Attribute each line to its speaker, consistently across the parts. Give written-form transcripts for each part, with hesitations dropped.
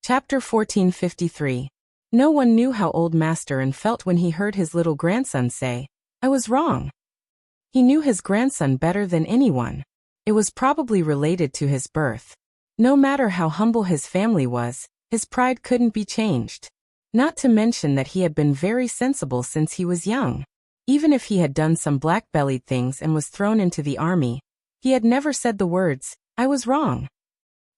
Speaker 1: Chapter 1453. No one knew how old Masterin felt when he heard his little grandson say, "I was wrong." He knew his grandson better than anyone. It was probably related to his birth. No matter how humble his family was, his pride couldn't be changed. Not to mention that he had been very sensible since he was young. Even if he had done some black-bellied things and was thrown into the army, he had never said the words, "I was wrong."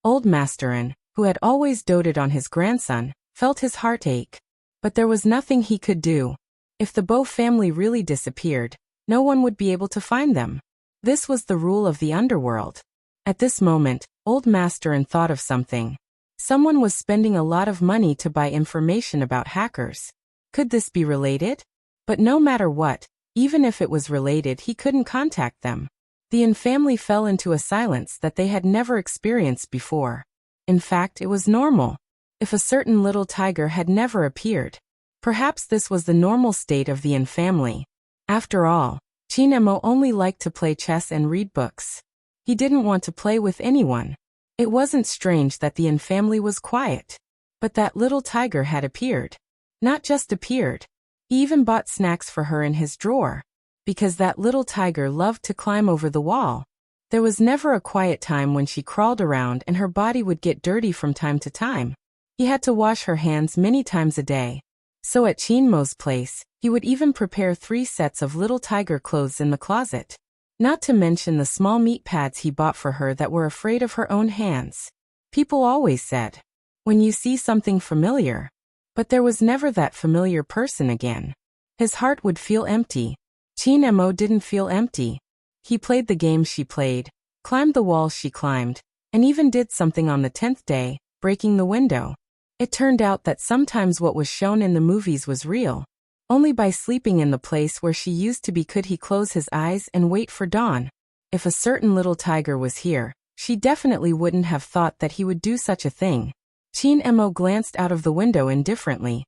Speaker 1: Old Masterin, who had always doted on his grandson, felt his heart ache. But there was nothing he could do. If the Bow family really disappeared, no one would be able to find them. This was the rule of the underworld. At this moment, Old Masterin thought of something. Someone was spending a lot of money to buy information about hackers. Could this be related? But no matter what, even if it was related, he couldn't contact them. The Yin family fell into a silence that they had never experienced before. In fact, it was normal. If a certain little tiger had never appeared, perhaps this was the normal state of the Yin family. After all, Chinemo only liked to play chess and read books. He didn't want to play with anyone. It wasn't strange that the Yin family was quiet. But that little tiger had appeared. Not just appeared. He even bought snacks for her in his drawer. Because that little tiger loved to climb over the wall. There was never a quiet time when she crawled around and her body would get dirty from time to time. He had to wash her hands many times a day. So at Chinmo's place, he would even prepare 3 sets of little tiger clothes in the closet. Not to mention the small meat pads he bought for her that were afraid of her own hands. People always said, "When you see something familiar." But there was never that familiar person again. His heart would feel empty. Chinemo didn't feel empty. He played the game she played, climbed the walls she climbed, and even did something on the 10th day, breaking the window. It turned out that sometimes what was shown in the movies was real. Only by sleeping in the place where she used to be could he close his eyes and wait for dawn. If a certain little tiger was here, she definitely wouldn't have thought that he would do such a thing. Chinemo glanced out of the window indifferently.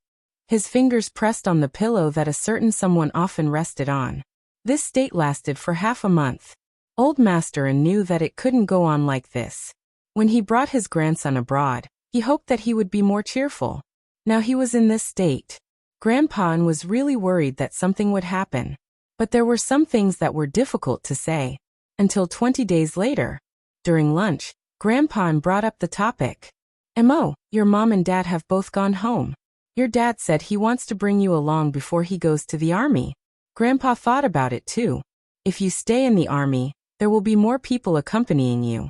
Speaker 1: His fingers pressed on the pillow that a certain someone often rested on. This state lasted for half a month. Old Masterin knew that it couldn't go on like this. When he brought his grandson abroad, he hoped that he would be more cheerful. Now he was in this state. Grandpa was really worried that something would happen. But there were some things that were difficult to say. Until 20 days later. During lunch, Grandpa brought up the topic. "Mo, your mom and dad have both gone home. Your dad said he wants to bring you along before he goes to the army." Grandpa thought about it too. If you stay in the army, there will be more people accompanying you.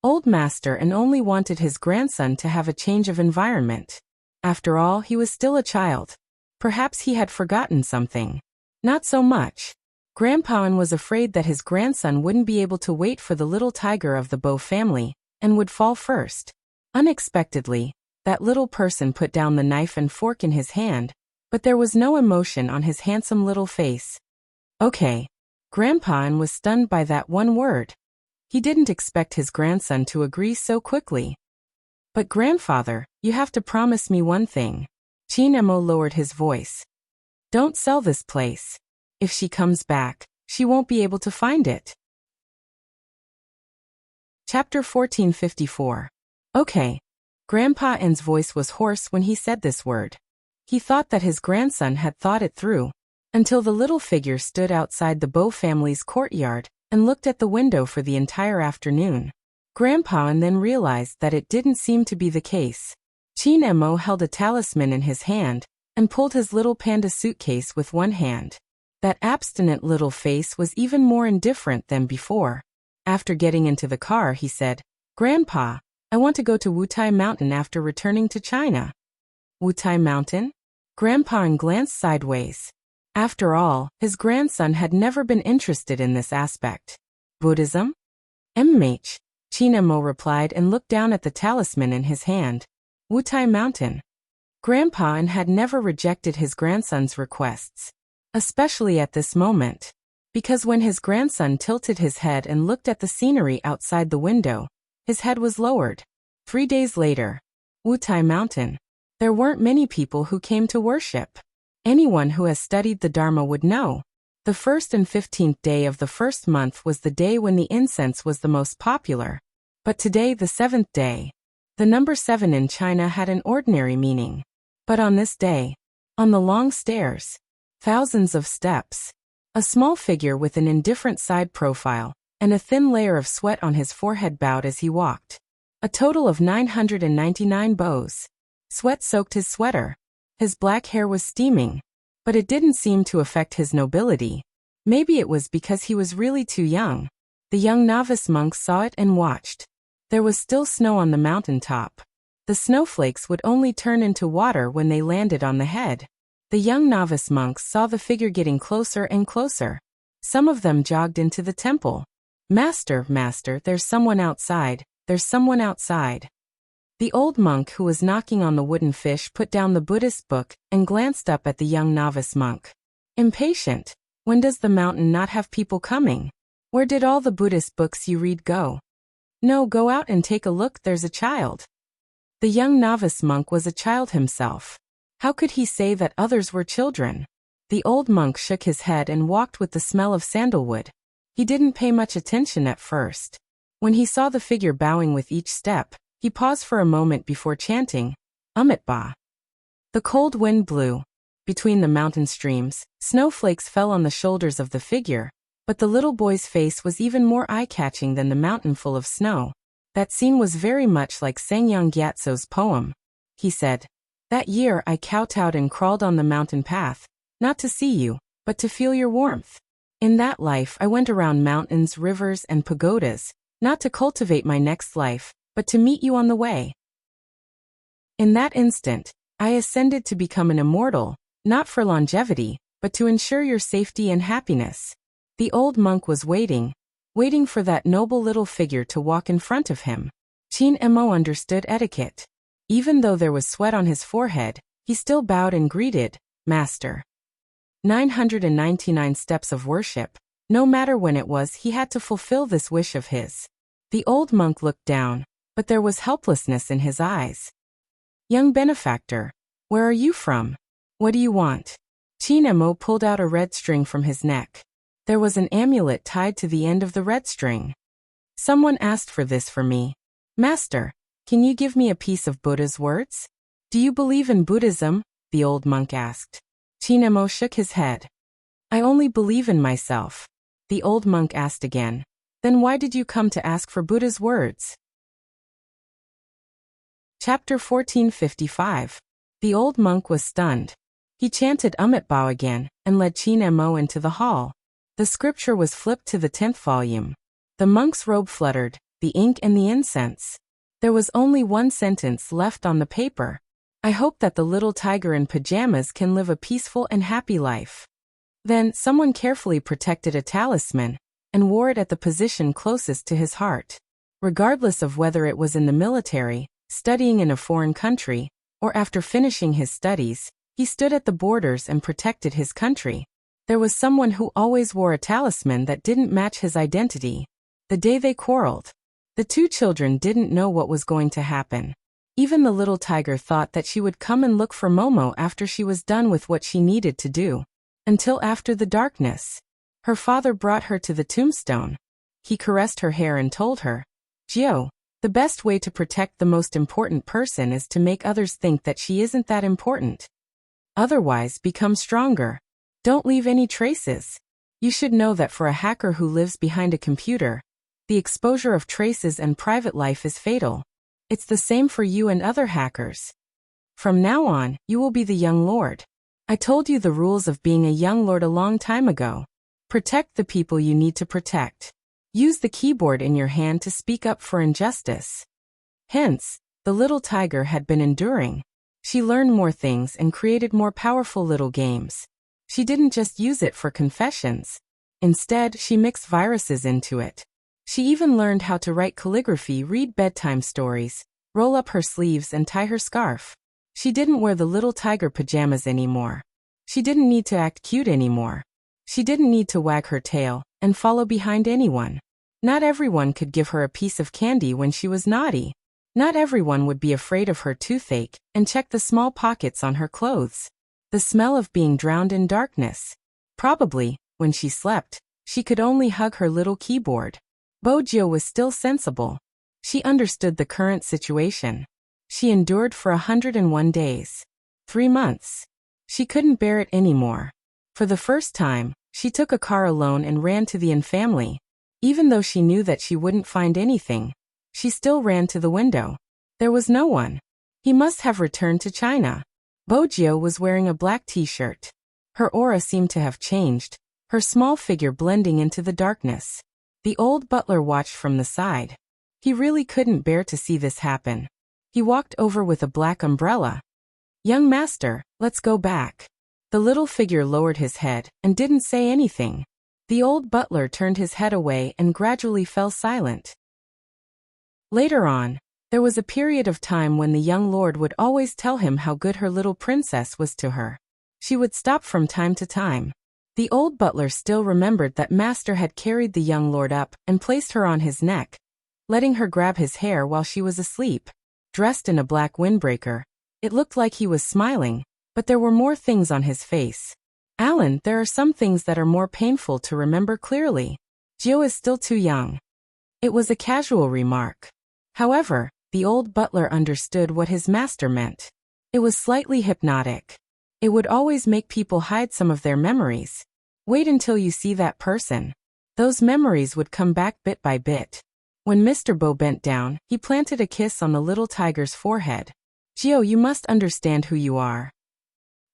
Speaker 1: Old Masterin only wanted his grandson to have a change of environment. After all, he was still a child. Perhaps he had forgotten something. Not so much. Grandpa was afraid that his grandson wouldn't be able to wait for the little tiger of the Bow family, and would fall first. Unexpectedly, that little person put down the knife and fork in his hand, but there was no emotion on his handsome little face. "Okay." Grandpa was stunned by that one word. He didn't expect his grandson to agree so quickly. "But grandfather, you have to promise me one thing." Chinemo lowered his voice. "Don't sell this place. If she comes back, she won't be able to find it." Chapter 1454. Okay. Grandpa's voice was hoarse when he said this word. He thought that his grandson had thought it through, until the little figure stood outside the Bow family's courtyard and looked at the window for the entire afternoon. Grandpa then realized that it didn't seem to be the case. Chinemo held a talisman in his hand and pulled his little panda suitcase with one hand. That abstinent little face was even more indifferent than before. After getting into the car, he said, "Grandpa, I want to go to Wutai Mountain after returning to China." Wutai Mountain? Grandpa glanced sideways. After all, his grandson had never been interested in this aspect. "Buddhism?" "MH," Chinemo replied and looked down at the talisman in his hand. "Wutai Mountain." Grandpa had never rejected his grandson's requests. Especially at this moment. Because when his grandson tilted his head and looked at the scenery outside the window, his head was lowered. 3 days later. Wutai Mountain. There weren't many people who came to worship. Anyone who has studied the Dharma would know. The 1st and 15th day of the first month was the day when the incense was the most popular. But today, the 7th day. The number 7 in China had an ordinary meaning. But on this day, on the long stairs, thousands of steps, a small figure with an indifferent side profile, and a thin layer of sweat on his forehead bowed as he walked. A total of 999 bows. Sweat soaked his sweater. His black hair was steaming. But it didn't seem to affect his nobility. Maybe it was because he was really too young. The young novice monks saw it and watched. There was still snow on the mountaintop. The snowflakes would only turn into water when they landed on the head. The young novice monks saw the figure getting closer and closer. Some of them jogged into the temple. "Master, master, there's someone outside. There's someone outside." The old monk who was knocking on the wooden fish put down the Buddhist book and glanced up at the young novice monk. Impatient. "When does the mountain not have people coming? Where did all the Buddhist books you read go?" "No, go out and take a look, there's a child." The young novice monk was a child himself. How could he say that others were children? The old monk shook his head and walked with the smell of sandalwood. He didn't pay much attention at first. When he saw the figure bowing with each step, he paused for a moment before chanting, "Amitabha." The cold wind blew. Between the mountain streams, snowflakes fell on the shoulders of the figure, but the little boy's face was even more eye-catching than the mountain full of snow. That scene was very much like Sangyang Gyatso's poem. He said, "That year I kowtowed and crawled on the mountain path, not to see you, but to feel your warmth. In that life I went around mountains, rivers, and pagodas, not to cultivate my next life, but to meet you on the way. In that instant, I ascended to become an immortal, not for longevity, but to ensure your safety and happiness." The old monk was waiting for that noble little figure to walk in front of him. Qin Mo understood etiquette. Even though there was sweat on his forehead, he still bowed and greeted, "Master." 999 steps of worship. No matter when it was, he had to fulfill this wish of his. The old monk looked down, but there was helplessness in his eyes. "Young benefactor, where are you from? What do you want?" Qin Mo pulled out a red string from his neck. There was an amulet tied to the end of the red string. "Someone asked for this for me. Master, can you give me a piece of Buddha's words?" "Do you believe in Buddhism?" the old monk asked. Qin Mo shook his head. "I only believe in myself." The old monk asked again. "Then why did you come to ask for Buddha's words?" Chapter 1455. The old monk was stunned. He chanted Amitabha again, and led Qin Mo into the hall. The scripture was flipped to the 10th volume. The monk's robe fluttered, the ink and the incense. There was only one sentence left on the paper. "I hope that the little tiger in pajamas can live a peaceful and happy life." Then, someone carefully protected a talisman, and wore it at the position closest to his heart. Regardless of whether it was in the military, studying in a foreign country, or after finishing his studies, he stood at the borders and protected his country. There was someone who always wore a talisman that didn't match his identity. The day they quarreled, the two children didn't know what was going to happen. Even the little tiger thought that she would come and look for Momo after she was done with what she needed to do. Until after the darkness. Her father brought her to the tombstone. He caressed her hair and told her, "Jio, the best way to protect the most important person is to make others think that she isn't that important. Otherwise, become stronger. Don't leave any traces." You should know that for a hacker who lives behind a computer, the exposure of traces and private life is fatal. It's the same for you and other hackers. From now on, you will be the young lord. I told you the rules of being a young lord a long time ago. Protect the people you need to protect. Use the keyboard in your hand to speak up for injustice. Hence, the little tiger had been enduring. She learned more things and created more powerful little games. She didn't just use it for confessions. Instead, she mixed viruses into it. She even learned how to write calligraphy, read bedtime stories, roll up her sleeves and tie her scarf. She didn't wear the little tiger pajamas anymore. She didn't need to act cute anymore. She didn't need to wag her tail and follow behind anyone. Not everyone could give her a piece of candy when she was naughty. Not everyone would be afraid of her toothache and check the small pockets on her clothes. The smell of being drowned in darkness. Probably, when she slept, she could only hug her little keyboard. Bojio was still sensible. She understood the current situation. She endured for 101 days. 3 months. She couldn't bear it anymore. For the first time, she took a car alone and ran to the Inn family. Even though she knew that she wouldn't find anything, she still ran to the window. There was no one. He must have returned to China. Bojio was wearing a black t-shirt. Her aura seemed to have changed, her small figure blending into the darkness. The old butler watched from the side. He really couldn't bear to see this happen. He walked over with a black umbrella. "Young master, let's go back." The little figure lowered his head and didn't say anything. The old butler turned his head away and gradually fell silent. Later on, there was a period of time when the young lord would always tell him how good her little princess was to her. She would stop from time to time. The old butler still remembered that master had carried the young lord up and placed her on his neck, letting her grab his hair while she was asleep. Dressed in a black windbreaker, it looked like he was smiling, but there were more things on his face. "Alan, there are some things that are more painful to remember clearly. Gio is still too young." It was a casual remark. However, the old butler understood what his master meant. It was slightly hypnotic. It would always make people hide some of their memories. Wait until you see that person. Those memories would come back bit by bit. When Mr. Bo bent down, he planted a kiss on the little tiger's forehead. "Gio, you must understand who you are.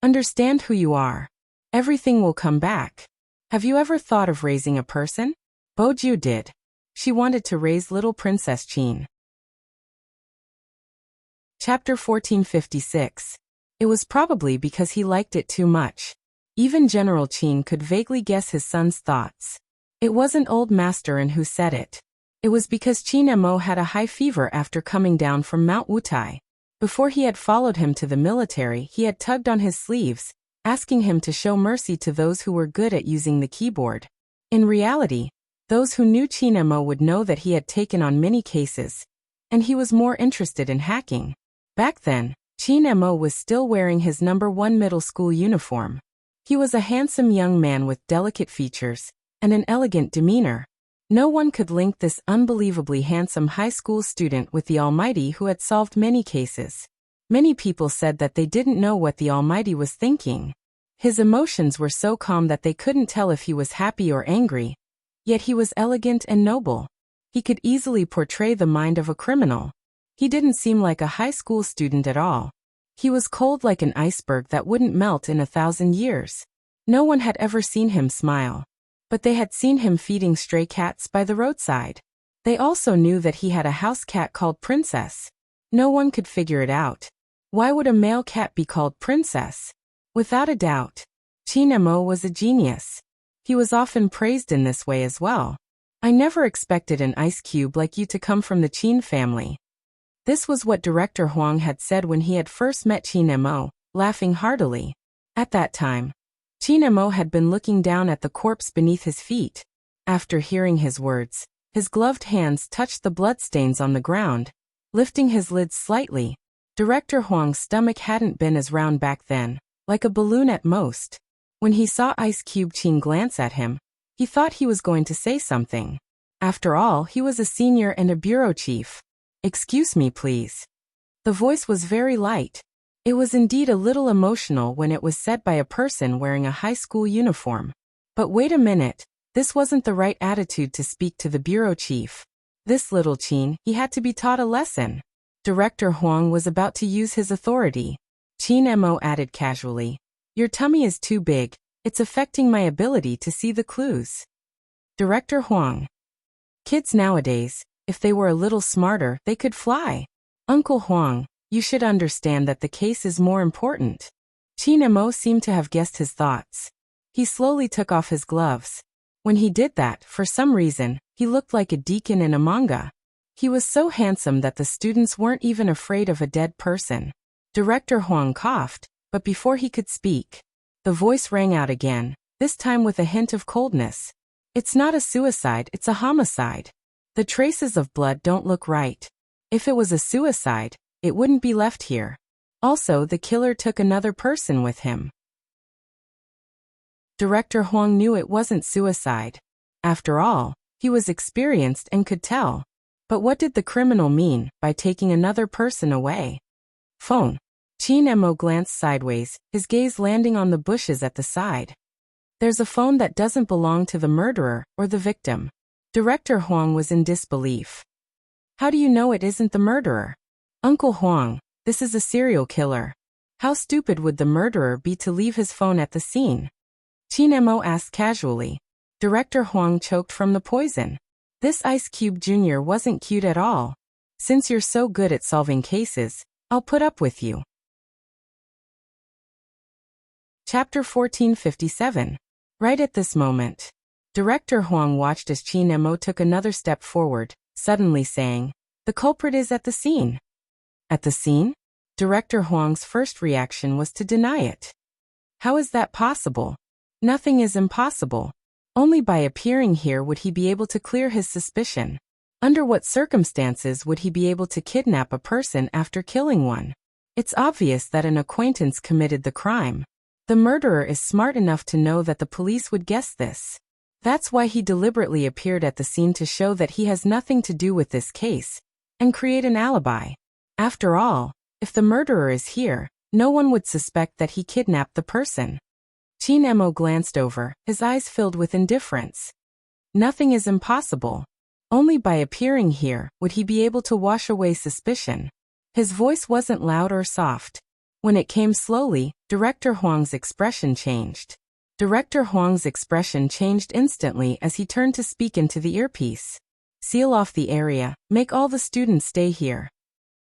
Speaker 1: Understand who you are. Everything will come back. Have you ever thought of raising a person?" Boju did. She wanted to raise little Princess Qin. Chapter 1456. It was probably because he liked it too much. Even General Qin could vaguely guess his son's thoughts. It wasn't old Masterin who said it. It was because Qin Mo had a high fever after coming down from Mount Wutai. Before he had followed him to the military, he had tugged on his sleeves, asking him to show mercy to those who were good at using the keyboard. In reality, those who knew Qin Mo would know that he had taken on many cases, and he was more interested in hacking. Back then, Qin Mo was still wearing his number 1 middle school uniform. He was a handsome young man with delicate features and an elegant demeanor. No one could link this unbelievably handsome high school student with the Almighty who had solved many cases. Many people said that they didn't know what the Almighty was thinking. His emotions were so calm that they couldn't tell if he was happy or angry, yet he was elegant and noble. He could easily portray the mind of a criminal. He didn't seem like a high school student at all. He was cold like an iceberg that wouldn't melt in 1,000 years. No one had ever seen him smile. But they had seen him feeding stray cats by the roadside. They also knew that he had a house cat called Princess. No one could figure it out. Why would a male cat be called Princess? Without a doubt, Qin Mo was a genius. He was often praised in this way as well. "I never expected an ice cube like you to come from the Qin family." This was what Director Huang had said when he had first met Qin Mo, laughing heartily. At that time, Qin Mo had been looking down at the corpse beneath his feet. After hearing his words, his gloved hands touched the bloodstains on the ground, lifting his lids slightly. Director Huang's stomach hadn't been as round back then, like a balloon at most. When he saw Ice Cube Qin glance at him, he thought he was going to say something. After all, he was a senior and a bureau chief. "Excuse me, please." The voice was very light. It was indeed a little emotional when it was said by a person wearing a high school uniform. But wait a minute, this wasn't the right attitude to speak to the bureau chief. This little Qin, he had to be taught a lesson. Director Huang was about to use his authority. Qin Mo added casually, "Your tummy is too big, it's affecting my ability to see the clues." Director Huang. Kids nowadays, if they were a little smarter, they could fly. Uncle Huang, you should understand that the case is more important. Qin Mo seemed to have guessed his thoughts. He slowly took off his gloves. When he did that, for some reason, he looked like a deacon in a manga. He was so handsome that the students weren't even afraid of a dead person. Director Huang coughed, but before he could speak, the voice rang out again, this time with a hint of coldness. "It's not a suicide, it's a homicide. The traces of blood don't look right. If it was a suicide, it wouldn't be left here. Also, the killer took another person with him." Director Huang knew it wasn't suicide. After all, he was experienced and could tell. But what did the criminal mean by taking another person away? Phone. Chin Mo glanced sideways, his gaze landing on the bushes at the side. There's a phone that doesn't belong to the murderer or the victim. Director Huang was in disbelief. How do you know it isn't the murderer? Uncle Huang, this is a serial killer. How stupid would the murderer be to leave his phone at the scene? Chin Mo asked casually. Director Huang choked from the poison. This Ice Cube Jr. wasn't cute at all. Since you're so good at solving cases, I'll put up with you. Chapter 1457. Right at this moment, Director Huang watched as Chin Mo took another step forward, suddenly saying, "The culprit is at the scene." At the scene? Director Huang's first reaction was to deny it. How is that possible? Nothing is impossible. Only by appearing here would he be able to clear his suspicion. Under what circumstances would he be able to kidnap a person after killing one? It's obvious that an acquaintance committed the crime. The murderer is smart enough to know that the police would guess this. That's why he deliberately appeared at the scene to show that he has nothing to do with this case, and create an alibi. After all, if the murderer is here, no one would suspect that he kidnapped the person. Chin Mo glanced over, his eyes filled with indifference. Nothing is impossible. Only by appearing here would he be able to wash away suspicion. His voice wasn't loud or soft. When it came slowly, Director Huang's expression changed. Director Huang's expression changed instantly as he turned to speak into the earpiece. Seal off the area, make all the students stay here.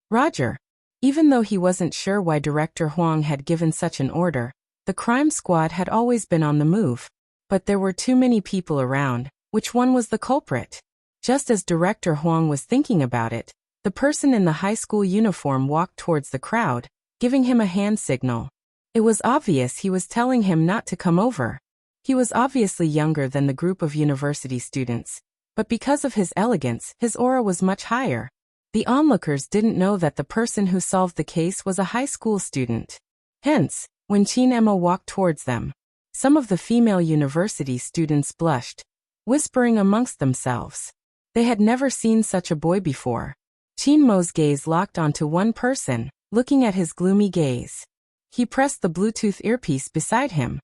Speaker 1: Roger. Even though he wasn't sure why Director Huang had given such an order, the crime squad had always been on the move. But there were too many people around. Which one was the culprit? Just as Director Huang was thinking about it, the person in the high school uniform walked towards the crowd, giving him a hand signal. It was obvious he was telling him not to come over. He was obviously younger than the group of university students, but because of his elegance, his aura was much higher. The onlookers didn't know that the person who solved the case was a high school student. Hence, when Chin Mo walked towards them, some of the female university students blushed, whispering amongst themselves. They had never seen such a boy before. Chin Mo's gaze locked onto one person, looking at his gloomy gaze. He pressed the Bluetooth earpiece beside him.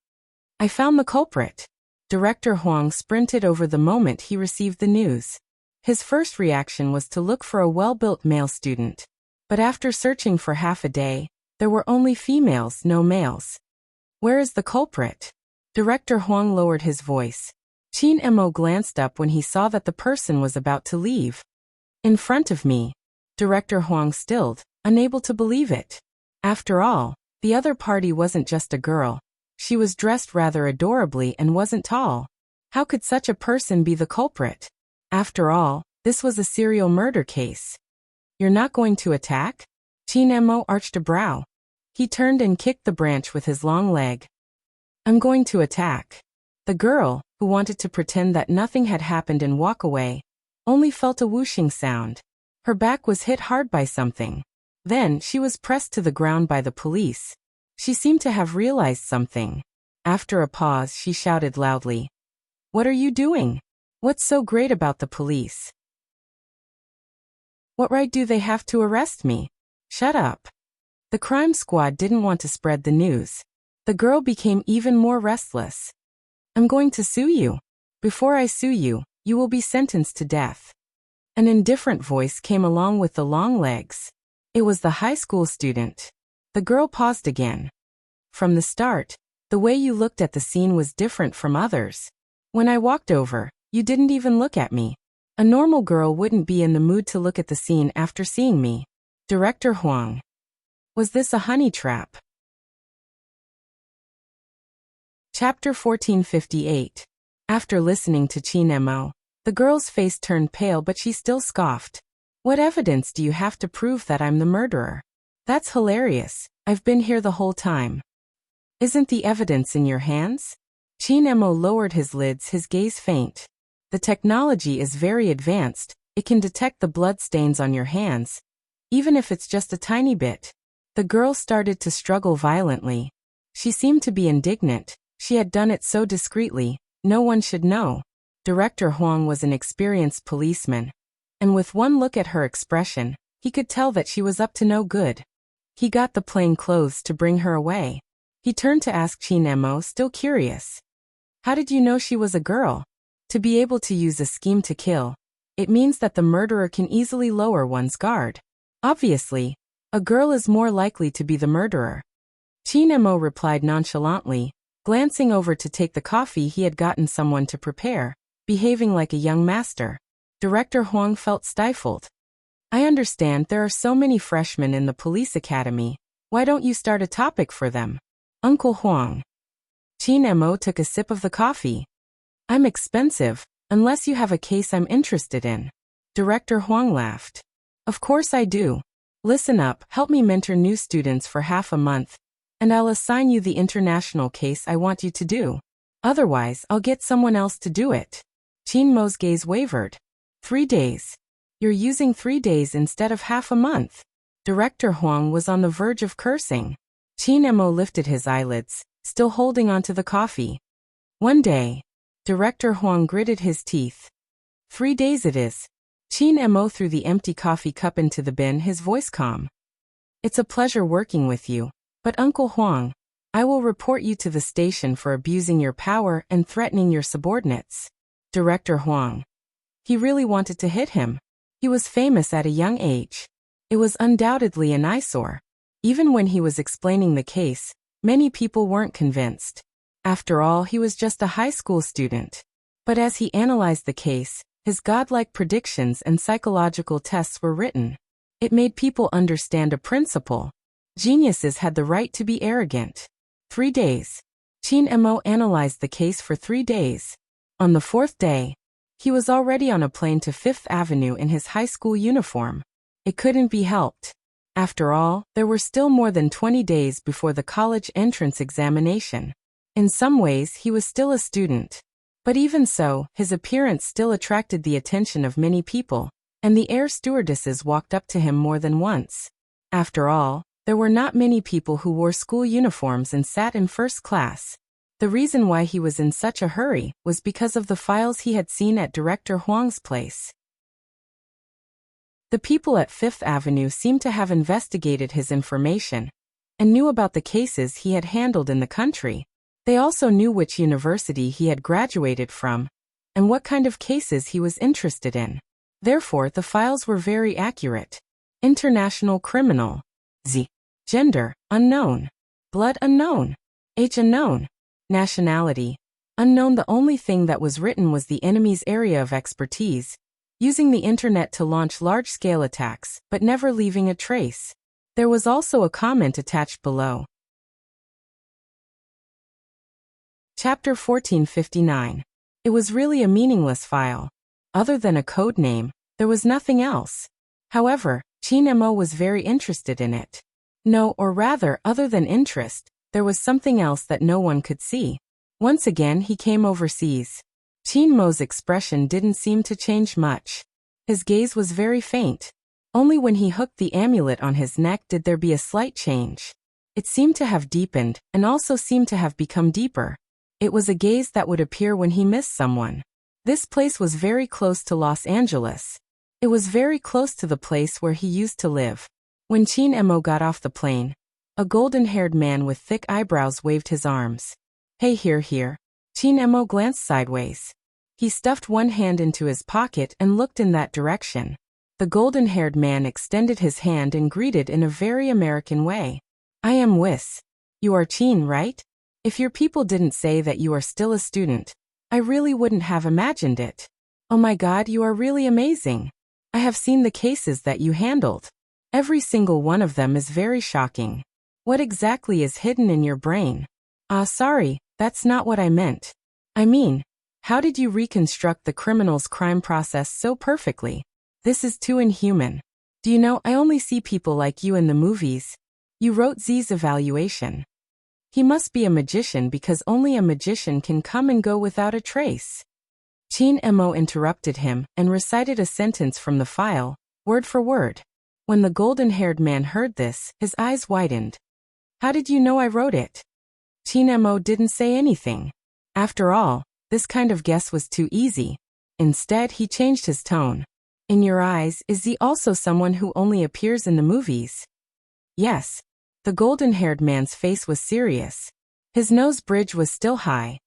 Speaker 1: I found the culprit. Director Huang sprinted over the moment he received the news. His first reaction was to look for a well-built male student. But after searching for half a day, there were only females, no males. Where is the culprit? Director Huang lowered his voice. Chin Mo glanced up when he saw that the person was about to leave. In front of me. Director Huang stilled, unable to believe it. After all, the other party wasn't just a girl. She was dressed rather adorably and wasn't tall. How could such a person be the culprit? After all, this was a serial murder case. You're not going to attack? Chin Mo arched a brow. He turned and kicked the branch with his long leg. I'm going to attack. The girl, who wanted to pretend that nothing had happened and walk away, only felt a whooshing sound. Her back was hit hard by something. Then she was pressed to the ground by the police. She seemed to have realized something. After a pause, she shouted loudly. What are you doing? What's so great about the police? What right do they have to arrest me? Shut up. The crime squad didn't want to spread the news. The girl became even more restless. I'm going to sue you. Before I sue you, you will be sentenced to death. An indifferent voice came along with the long legs. It was the high school student. The girl paused again. From the start, the way you looked at the scene was different from others. When I walked over, you didn't even look at me. A normal girl wouldn't be in the mood to look at the scene after seeing me. Director Huang. Was this a honey trap? Chapter 1458. After listening to Chin Mo, the girl's face turned pale but she still scoffed. What evidence do you have to prove that I'm the murderer? That's hilarious. I've been here the whole time. Isn't the evidence in your hands? Chin Mo lowered his lids, his gaze faint. The technology is very advanced. It can detect the blood stains on your hands, even if it's just a tiny bit. The girl started to struggle violently. She seemed to be indignant. She had done it so discreetly, no one should know. Director Huang was an experienced policeman, and with one look at her expression, he could tell that she was up to no good. He got the plain clothes to bring her away. He turned to ask Chin Emo, still curious. How did you know she was a girl? To be able to use a scheme to kill, it means that the murderer can easily lower one's guard. Obviously, a girl is more likely to be the murderer. Chin Emo replied nonchalantly, glancing over to take the coffee he had gotten someone to prepare, behaving like a young master. Director Huang felt stifled. I understand there are so many freshmen in the police academy. Why don't you start a topic for them? Uncle Huang. Chin Emo took a sip of the coffee. I'm expensive, unless you have a case I'm interested in. Director Huang laughed. Of course I do. Listen up, help me mentor new students for half a month, and I'll assign you the international case I want you to do. Otherwise, I'll get someone else to do it. Chin Mo's gaze wavered. 3 days. You're using 3 days instead of half a month. Director Huang was on the verge of cursing. Chin Emo lifted his eyelids, still holding onto the coffee. One day. Director Huang gritted his teeth. 3 days it is. Chin Emo threw the empty coffee cup into the bin, his voice calm. It's a pleasure working with you, but Uncle Huang, I will report you to the station for abusing your power and threatening your subordinates. Director Huang. He really wanted to hit him. He was famous at a young age. It was undoubtedly an eyesore. Even when he was explaining the case, many people weren't convinced. After all, he was just a high school student. But as he analyzed the case, his godlike predictions and psychological tests were written. It made people understand a principle. Geniuses had the right to be arrogant. 3 days. Chin Emo analyzed the case for 3 days. On the 4th day, he was already on a plane to Fifth Avenue in his high school uniform. It couldn't be helped. After all, there were still more than 20 days before the college entrance examination. In some ways, he was still a student. But even so, his appearance still attracted the attention of many people, and the air stewardesses walked up to him more than once. After all, there were not many people who wore school uniforms and sat in first class. The reason why he was in such a hurry was because of the files he had seen at Director Huang's place. The people at Fifth Avenue seemed to have investigated his information and knew about the cases he had handled in the country. They also knew which university he had graduated from and what kind of cases he was interested in. Therefore, the files were very accurate. International criminal. Z. Gender, unknown. Blood, unknown. Age, unknown. Nationality, unknown. The only thing that was written was the enemy's area of expertise, using the internet to launch large-scale attacks, but never leaving a trace. There was also a comment attached below. Chapter 1459. It was really a meaningless file. Other than a code name, there was nothing else. However, Chin Emo was very interested in it. No, or rather, other than interest, there was something else that no one could see. Once again, he came overseas. Chin Mo's expression didn't seem to change much. His gaze was very faint. Only when he hooked the amulet on his neck did there be a slight change. It seemed to have deepened, and also seemed to have become deeper. It was a gaze that would appear when he missed someone. This place was very close to Los Angeles. It was very close to the place where he used to live. When Chin Emo got off the plane, a golden-haired man with thick eyebrows waved his arms. Hey, here. Chin Emo glanced sideways. He stuffed one hand into his pocket and looked in that direction. The golden-haired man extended his hand and greeted in a very American way. I am Whis. You are Chin, right? If your people didn't say that you are still a student, I really wouldn't have imagined it. Oh my God, you are really amazing. I have seen the cases that you handled. Every single one of them is very shocking. What exactly is hidden in your brain? Sorry, that's not what I meant. I mean, how did you reconstruct the criminal's crime process so perfectly? This is too inhuman. Do you know, I only see people like you in the movies. You wrote Z's evaluation. He must be a magician because only a magician can come and go without a trace. Chin Emo interrupted him and recited a sentence from the file, word for word. When the golden-haired man heard this, his eyes widened. How did you know I wrote it? Chin Emo didn't say anything. After all, this kind of guess was too easy. Instead, he changed his tone. In your eyes, is he also someone who only appears in the movies? Yes. The golden-haired man's face was serious. His nose bridge was still high.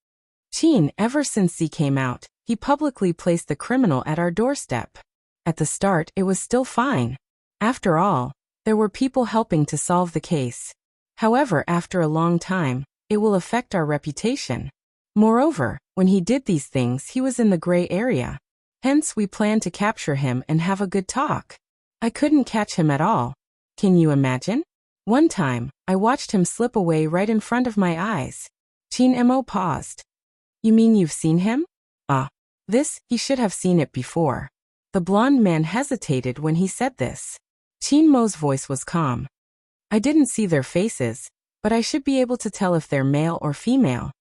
Speaker 1: Chin, ever since Z came out, he publicly placed the criminal at our doorstep. At the start, it was still fine. After all, there were people helping to solve the case. However, after a long time, it will affect our reputation. Moreover, when he did these things, he was in the gray area. Hence, we planned to capture him and have a good talk. I couldn't catch him at all. Can you imagine? One time, I watched him slip away right in front of my eyes. Chin Mo paused. You mean you've seen him? He should have seen it before. The blonde man hesitated when he said this. Chin Mo's voice was calm. I didn't see their faces, but I should be able to tell if they're male or female.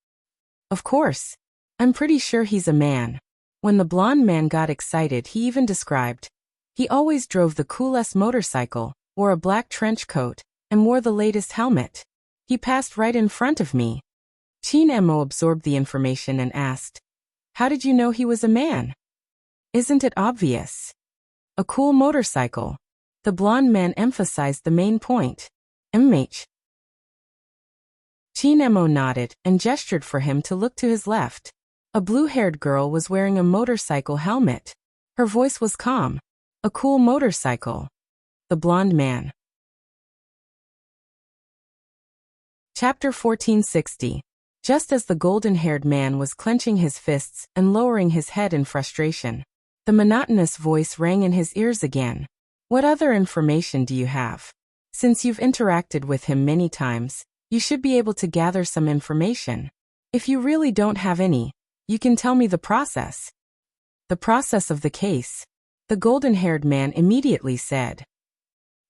Speaker 1: Of course. I'm pretty sure he's a man. When the blonde man got excited, he even described. He always drove the coolest motorcycle, wore a black trench coat, and wore the latest helmet. He passed right in front of me. Chin Mo absorbed the information and asked, how did you know he was a man? Isn't it obvious? A cool motorcycle. The blonde man emphasized the main point. Chin Mo nodded and gestured for him to look to his left. A blue-haired girl was wearing a motorcycle helmet. Her voice was calm. A cool motorcycle. The blonde man. Chapter 1460. Just as the golden-haired man was clenching his fists and lowering his head in frustration, the monotonous voice rang in his ears again. What other information do you have? Since you've interacted with him many times, you should be able to gather some information. If you really don't have any, you can tell me the process. The process of the case. The golden-haired man immediately said.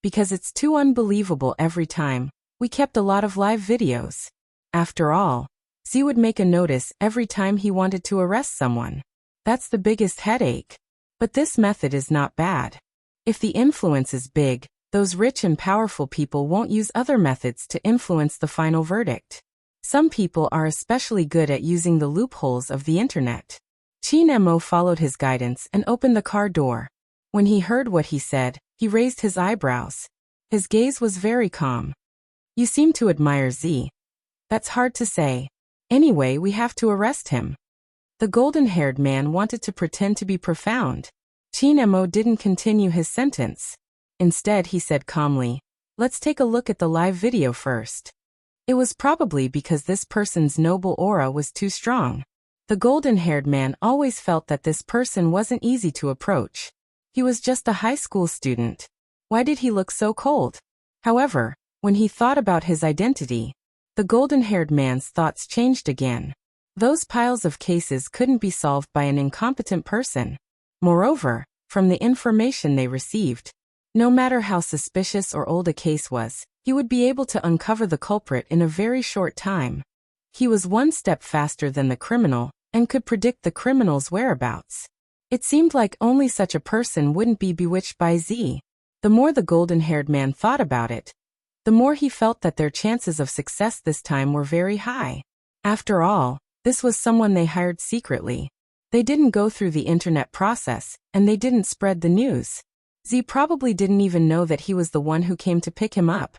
Speaker 1: Because it's too unbelievable every time. We kept a lot of live videos. After all, Z would make a notice every time he wanted to arrest someone. That's the biggest headache. But this method is not bad. If the influence is big, those rich and powerful people won't use other methods to influence the final verdict. Some people are especially good at using the loopholes of the internet. Chin Mo followed his guidance and opened the car door. When he heard what he said, he raised his eyebrows. His gaze was very calm. You seem to admire Z. That's hard to say. Anyway, we have to arrest him. The golden-haired man wanted to pretend to be profound. Chin Mo didn't continue his sentence. Instead, he said calmly, let's take a look at the live video first. It was probably because this person's noble aura was too strong. The golden-haired man always felt that this person wasn't easy to approach. He was just a high school student. Why did he look so cold? However, when he thought about his identity, the golden-haired man's thoughts changed again. Those piles of cases couldn't be solved by an incompetent person. Moreover, from the information they received, no matter how suspicious or old a case was, he would be able to uncover the culprit in a very short time. He was one step faster than the criminal and could predict the criminal's whereabouts. It seemed like only such a person wouldn't be bewitched by Z. The more the golden-haired man thought about it, the more he felt that their chances of success this time were very high. After all, this was someone they hired secretly. They didn't go through the internet process, and they didn't spread the news. Z probably didn't even know that he was the one who came to pick him up.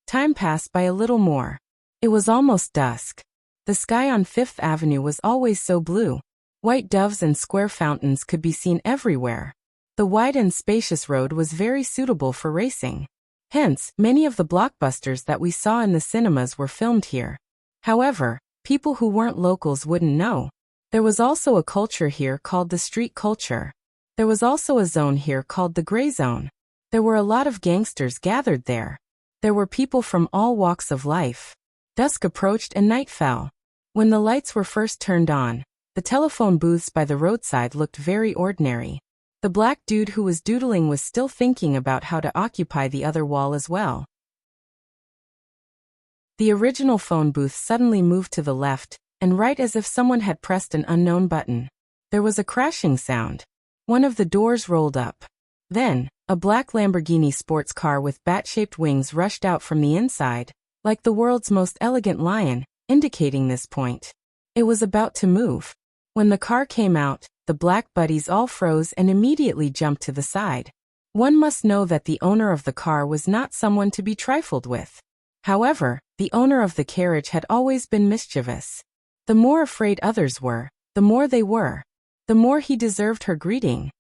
Speaker 1: Time passed by a little more. It was almost dusk. The sky on Fifth Avenue was always so blue. White doves and square fountains could be seen everywhere. The wide and spacious road was very suitable for racing. Hence, many of the blockbusters that we saw in the cinemas were filmed here. However, people who weren't locals wouldn't know. There was also a culture here called the street culture. There was also a zone here called the gray zone. There were a lot of gangsters gathered there. There were people from all walks of life. Dusk approached and night fell. When the lights were first turned on, the telephone booths by the roadside looked very ordinary. The black dude who was doodling was still thinking about how to occupy the other wall as well. The original phone booth suddenly moved to the left and right as if someone had pressed an unknown button. There was a crashing sound. One of the doors rolled up. Then, a black Lamborghini sports car with bat-shaped wings rushed out from the inside, like the world's most elegant lion, indicating this point. It was about to move. When the car came out, the black buddies all froze and immediately jumped to the side. One must know that the owner of the car was not someone to be trifled with. However, the owner of the carriage had always been mischievous. The more afraid others were, the more they were. The more he deserved her greeting.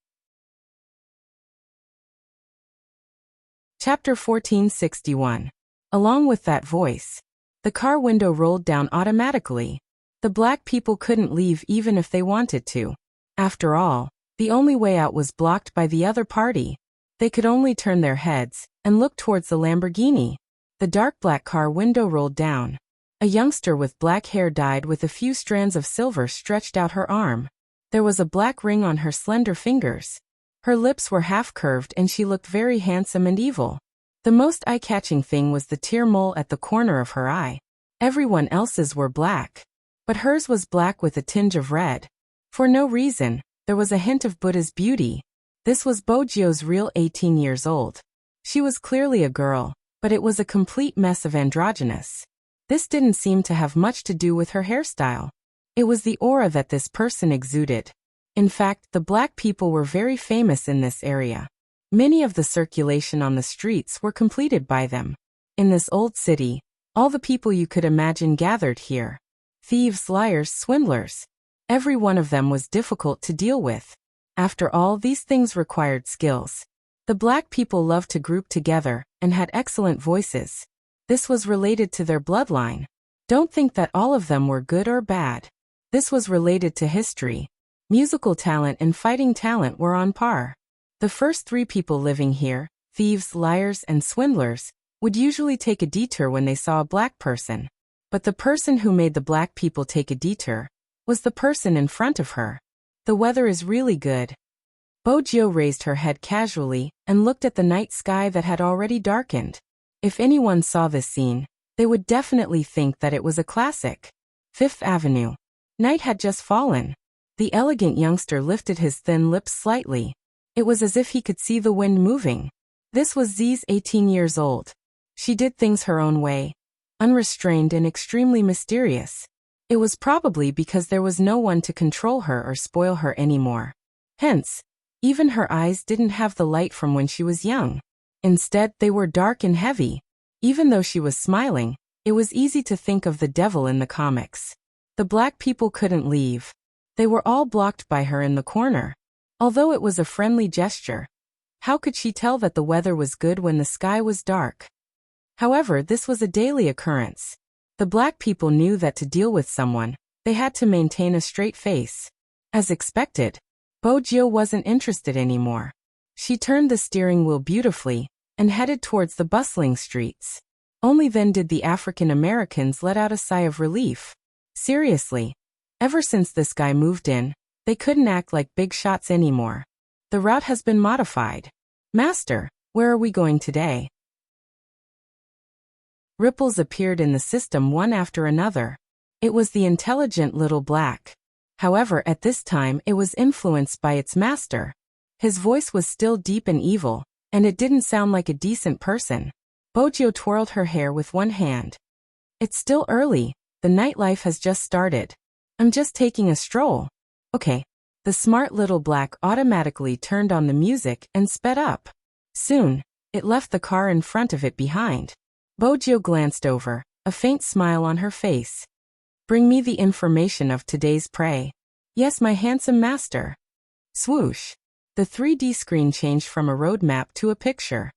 Speaker 1: Chapter 1461. Along with that voice, the car window rolled down automatically. The black people couldn't leave even if they wanted to. After all, the only way out was blocked by the other party. They could only turn their heads and look towards the Lamborghini. The dark black car window rolled down. A youngster with black hair died with a few strands of silver stretched out her arm. There was a black ring on her slender fingers. Her lips were half-curved and she looked very handsome and evil. The most eye-catching thing was the tear mole at the corner of her eye. Everyone else's were black, but hers was black with a tinge of red. For no reason, there was a hint of Buddha's beauty. This was Bojio's real 18 years old. She was clearly a girl, but it was a complete mess of androgynous. This didn't seem to have much to do with her hairstyle. It was the aura that this person exuded. In fact, the black people were very famous in this area. Many of the circulation on the streets were completed by them. In this old city, all the people you could imagine gathered here. Thieves, liars, swindlers. Every one of them was difficult to deal with. After all, these things required skills. The black people loved to group together and had excellent voices. This was related to their bloodline. Don't think that all of them were good or bad. This was related to history. Musical talent and fighting talent were on par. The first three people living here, thieves, liars, and swindlers, would usually take a detour when they saw a black person. But the person who made the black people take a detour was the person in front of her. The weather is really good. Bojio raised her head casually and looked at the night sky that had already darkened. If anyone saw this scene, they would definitely think that it was a classic. Fifth Avenue. Night had just fallen. The elegant youngster lifted his thin lips slightly. It was as if he could see the wind moving. This was Z's 18 years old. She did things her own way, unrestrained and extremely mysterious. It was probably because there was no one to control her or spoil her anymore. Hence, even her eyes didn't have the light from when she was young. Instead, they were dark and heavy. Even though she was smiling, it was easy to think of the devil in the comics. The black people couldn't leave. They were all blocked by her in the corner. Although it was a friendly gesture, how could she tell that the weather was good when the sky was dark? However, this was a daily occurrence. The black people knew that to deal with someone, they had to maintain a straight face. As expected, Bojio wasn't interested anymore. She turned the steering wheel beautifully and headed towards the bustling streets. Only then did the African Americans let out a sigh of relief. Seriously, ever since this guy moved in, they couldn't act like big shots anymore. The route has been modified. Master, where are we going today? Ripples appeared in the system one after another. It was the intelligent little black. However, at this time it was influenced by its master. His voice was still deep and evil, and it didn't sound like a decent person. Bojio twirled her hair with one hand. It's still early. The nightlife has just started. I'm just taking a stroll. Okay. The smart little black automatically turned on the music and sped up. Soon, it left the car in front of it behind. Bojio glanced over, a faint smile on her face. Bring me the information of today's prey. Yes, my handsome master. Swoosh. The 3D screen changed from a road map to a picture.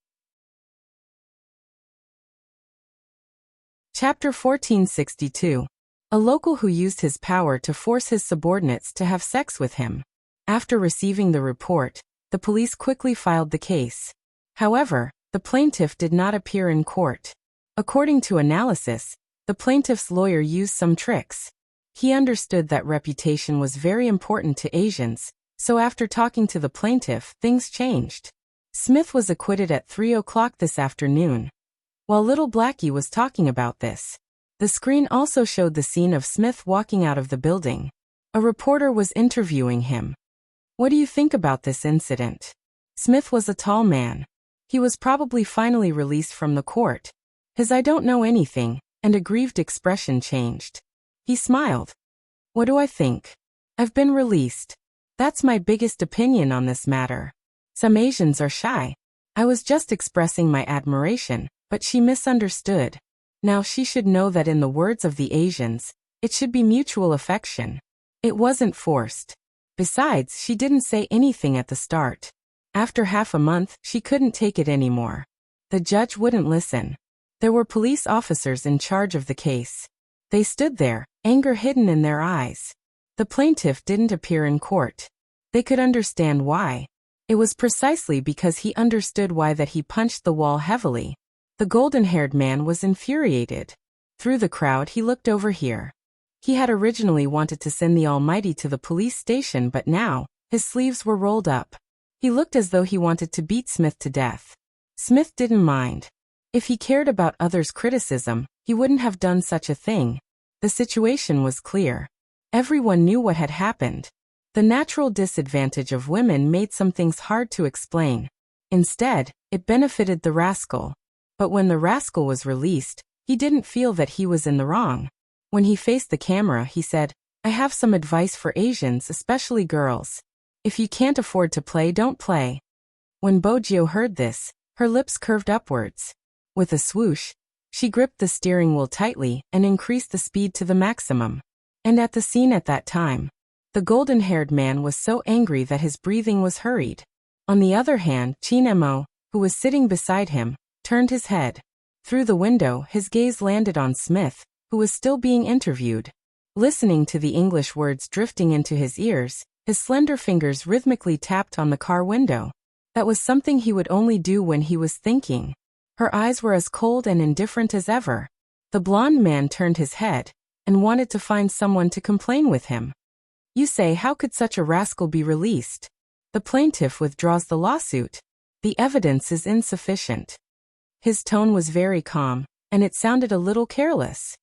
Speaker 1: Chapter 1462. A local who used his power to force his subordinates to have sex with him. After receiving the report, the police quickly filed the case. However, the plaintiff did not appear in court. According to analysis, the plaintiff's lawyer used some tricks. He understood that reputation was very important to Asians, so after talking to the plaintiff, things changed. Smith was acquitted at 3 o'clock this afternoon. While little Blackie was talking about this, the screen also showed the scene of Smith walking out of the building. A reporter was interviewing him. What do you think about this incident? Smith was a tall man. He was probably finally released from the court. His "I don't know anything" and aggrieved expression changed. He smiled. What do I think? I've been released. That's my biggest opinion on this matter. Some Asians are shy. I was just expressing my admiration, but she misunderstood. Now she should know that in the words of the Asians, it should be mutual affection. It wasn't forced. Besides, she didn't say anything at the start. After half a month, she couldn't take it anymore. The judge wouldn't listen. There were police officers in charge of the case. They stood there, anger hidden in their eyes. The plaintiff didn't appear in court. They could understand why. It was precisely because he understood why that he punched the wall heavily. The golden-haired man was infuriated. Through the crowd he looked over here. He had originally wanted to send the Almighty to the police station, but now, his sleeves were rolled up. He looked as though he wanted to beat Smith to death. Smith didn't mind. If he cared about others' criticism, he wouldn't have done such a thing. The situation was clear. Everyone knew what had happened. The natural disadvantage of women made some things hard to explain. Instead, it benefited the rascal. But when the rascal was released, he didn't feel that he was in the wrong. When he faced the camera, he said, "I have some advice for Asians, especially girls. If you can't afford to play, don't play." When Bojio heard this, her lips curved upwards. With a swoosh, she gripped the steering wheel tightly and increased the speed to the maximum. And at the scene at that time, the golden-haired man was so angry that his breathing was hurried. On the other hand, Chin Mo, who was sitting beside him, turned his head. Through the window, his gaze landed on Smith, who was still being interviewed. Listening to the English words drifting into his ears, his slender fingers rhythmically tapped on the car window. That was something he would only do when he was thinking. Her eyes were as cold and indifferent as ever. The blonde man turned his head and wanted to find someone to complain with him. You say, how could such a rascal be released? The plaintiff withdraws the lawsuit. The evidence is insufficient. His tone was very calm, and it sounded a little careless.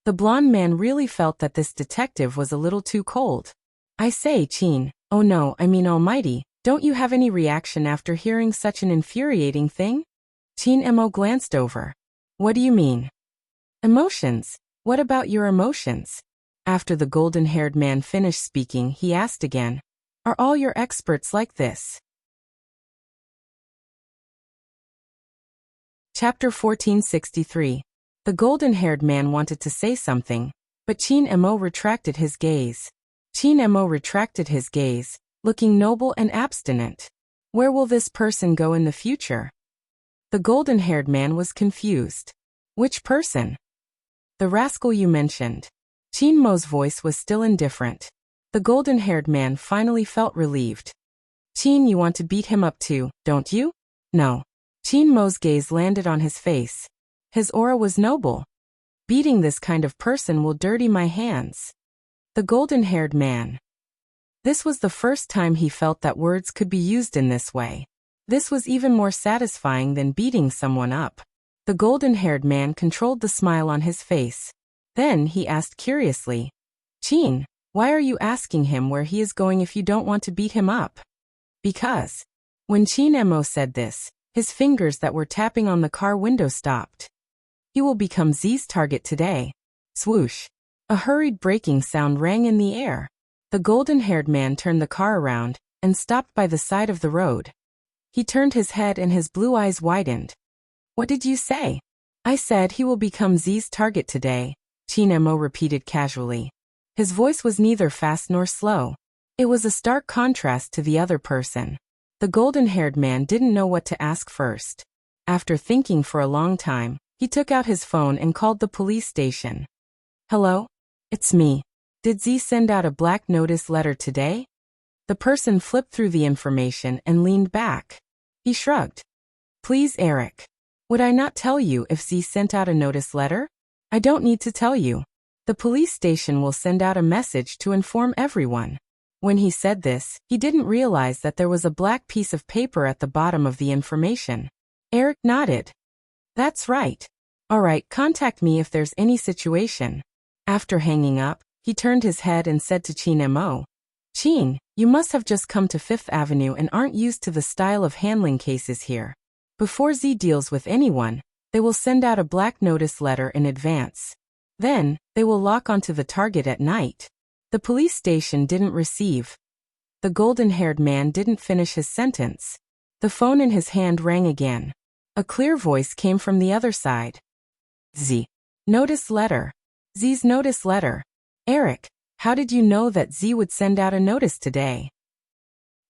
Speaker 1: The blonde man really felt that this detective was a little too cold. I say, Chin, oh no, I mean Almighty, don't you have any reaction after hearing such an infuriating thing? Chin Mo glanced over. What do you mean? Emotions. What about your emotions? After the golden-haired man finished speaking, he asked again, are all your experts like this? Chapter 1463. The golden-haired man wanted to say something, but Chin Mo retracted his gaze. Chin Mo retracted his gaze, looking noble and abstinent. Where will this person go in the future? The golden-haired man was confused. Which person? The rascal you mentioned. Chin Mo's voice was still indifferent. The golden-haired man finally felt relieved. Chin, you want to beat him up too, don't you? No. Chin Mo's gaze landed on his face. His aura was noble. Beating this kind of person will dirty my hands. The golden-haired man. This was the first time he felt that words could be used in this way. This was even more satisfying than beating someone up. The golden-haired man controlled the smile on his face. Then he asked curiously, Chin, why are you asking him where he is going if you don't want to beat him up? Because. When Chin Mo said this, his fingers that were tapping on the car window stopped. He will become Z's target today. Swoosh. A hurried braking sound rang in the air. The golden-haired man turned the car around and stopped by the side of the road. He turned his head and his blue eyes widened. What did you say? I said he will become Z's target today, Chin Mo repeated casually. His voice was neither fast nor slow. It was a stark contrast to the other person. The golden-haired man didn't know what to ask first. After thinking for a long time, he took out his phone and called the police station. Hello? It's me. Did Z send out a black notice letter today? The person flipped through the information and leaned back. He shrugged. Please, Eric. Would I not tell you if Z sent out a notice letter? I don't need to tell you. The police station will send out a message to inform everyone. When he said this, he didn't realize that there was a black piece of paper at the bottom of the information. Eric nodded. That's right. All right, contact me if there's any situation. After hanging up, he turned his head and said to Chin Mo, Chin, you must have just come to Fifth Avenue and aren't used to the style of handling cases here. Before Z deals with anyone, they will send out a black notice letter in advance. Then, they will lock onto the target at night. The police station didn't receive. The golden-haired man didn't finish his sentence. The phone in his hand rang again. A clear voice came from the other side. Z. Notice letter. Z's notice letter. Eric, how did you know that Z would send out a notice today?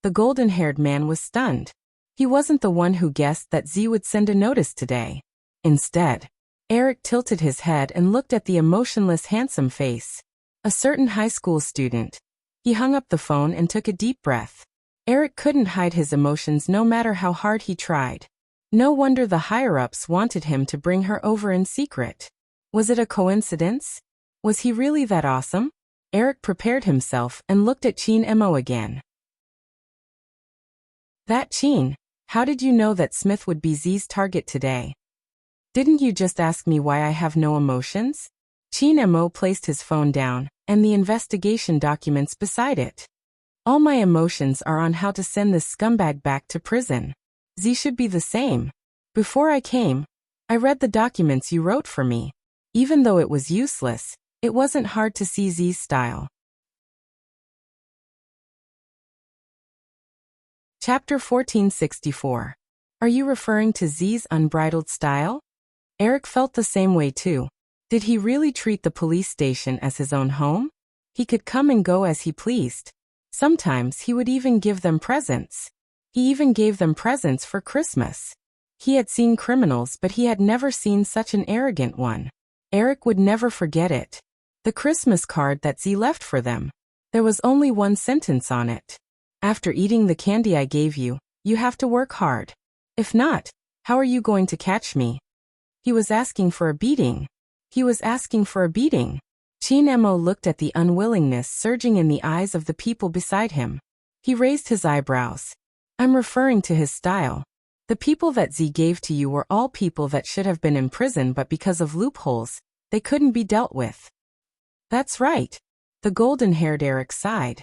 Speaker 1: The golden-haired man was stunned. He wasn't the one who guessed that Z would send a notice today. Instead, Eric tilted his head and looked at the emotionless, handsome face. A certain high school student. He hung up the phone and took a deep breath. Eric couldn't hide his emotions no matter how hard he tried. No wonder the higher-ups wanted him to bring her over in secret. Was it a coincidence? Was he really that awesome? Eric prepared himself and looked at Chin Mo again. That Chin, how did you know that Smith would be Z's target today? Didn't you just ask me why I have no emotions? Chin Mo placed his phone down, and the investigation documents beside it. All my emotions are on how to send this scumbag back to prison. Z should be the same. Before I came, I read the documents you wrote for me. Even though it was useless, it wasn't hard to see Z's style. Chapter 1464. Are you referring to Z's unbridled style? Eric felt the same way too. Did he really treat the police station as his own home? He could come and go as he pleased. Sometimes he would even give them presents. He even gave them presents for Christmas. He had seen criminals, but he had never seen such an arrogant one. Eric would never forget it. The Christmas card that Z left for them. There was only one sentence on it. After eating the candy I gave you, you have to work hard. If not, how are you going to catch me? He was asking for a beating. He was asking for a beating. Chin Mo looked at the unwillingness surging in the eyes of the people beside him. He raised his eyebrows. I'm referring to his style. The people that Z gave to you were all people that should have been in prison, but because of loopholes, they couldn't be dealt with. That's right. The golden-haired Eric sighed.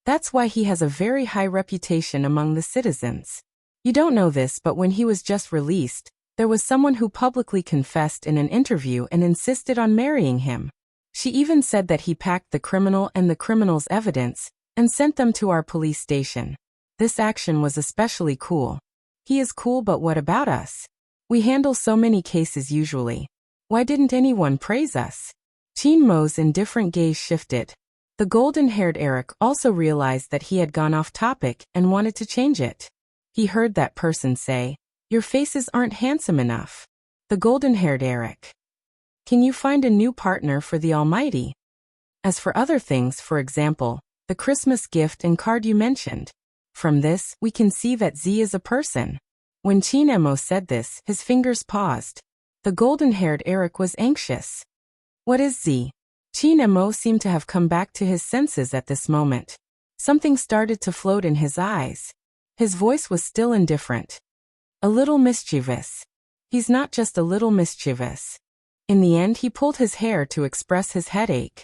Speaker 1: That's why he has a very high reputation among the citizens. You don't know this, but when he was just released, there was someone who publicly confessed in an interview and insisted on marrying him. She even said that he packed the criminal and the criminal's evidence and sent them to our police station. This action was especially cool. He is cool, but what about us? We handle so many cases usually. Why didn't anyone praise us? Chin Mo's indifferent gaze shifted. The golden-haired Eric also realized that he had gone off topic and wanted to change it. He heard that person say, "Your faces aren't handsome enough." The golden-haired Eric. Can you find a new partner for the Almighty? As for other things, for example, the Christmas gift and card you mentioned. From this, we can see that Z is a person. When Chin Mo said this, his fingers paused. The golden-haired Eric was anxious. What is Z? Chin Mo seemed to have come back to his senses at this moment. Something started to float in his eyes. His voice was still indifferent. A little mischievous. He's not just a little mischievous. In the end, he pulled his hair to express his headache.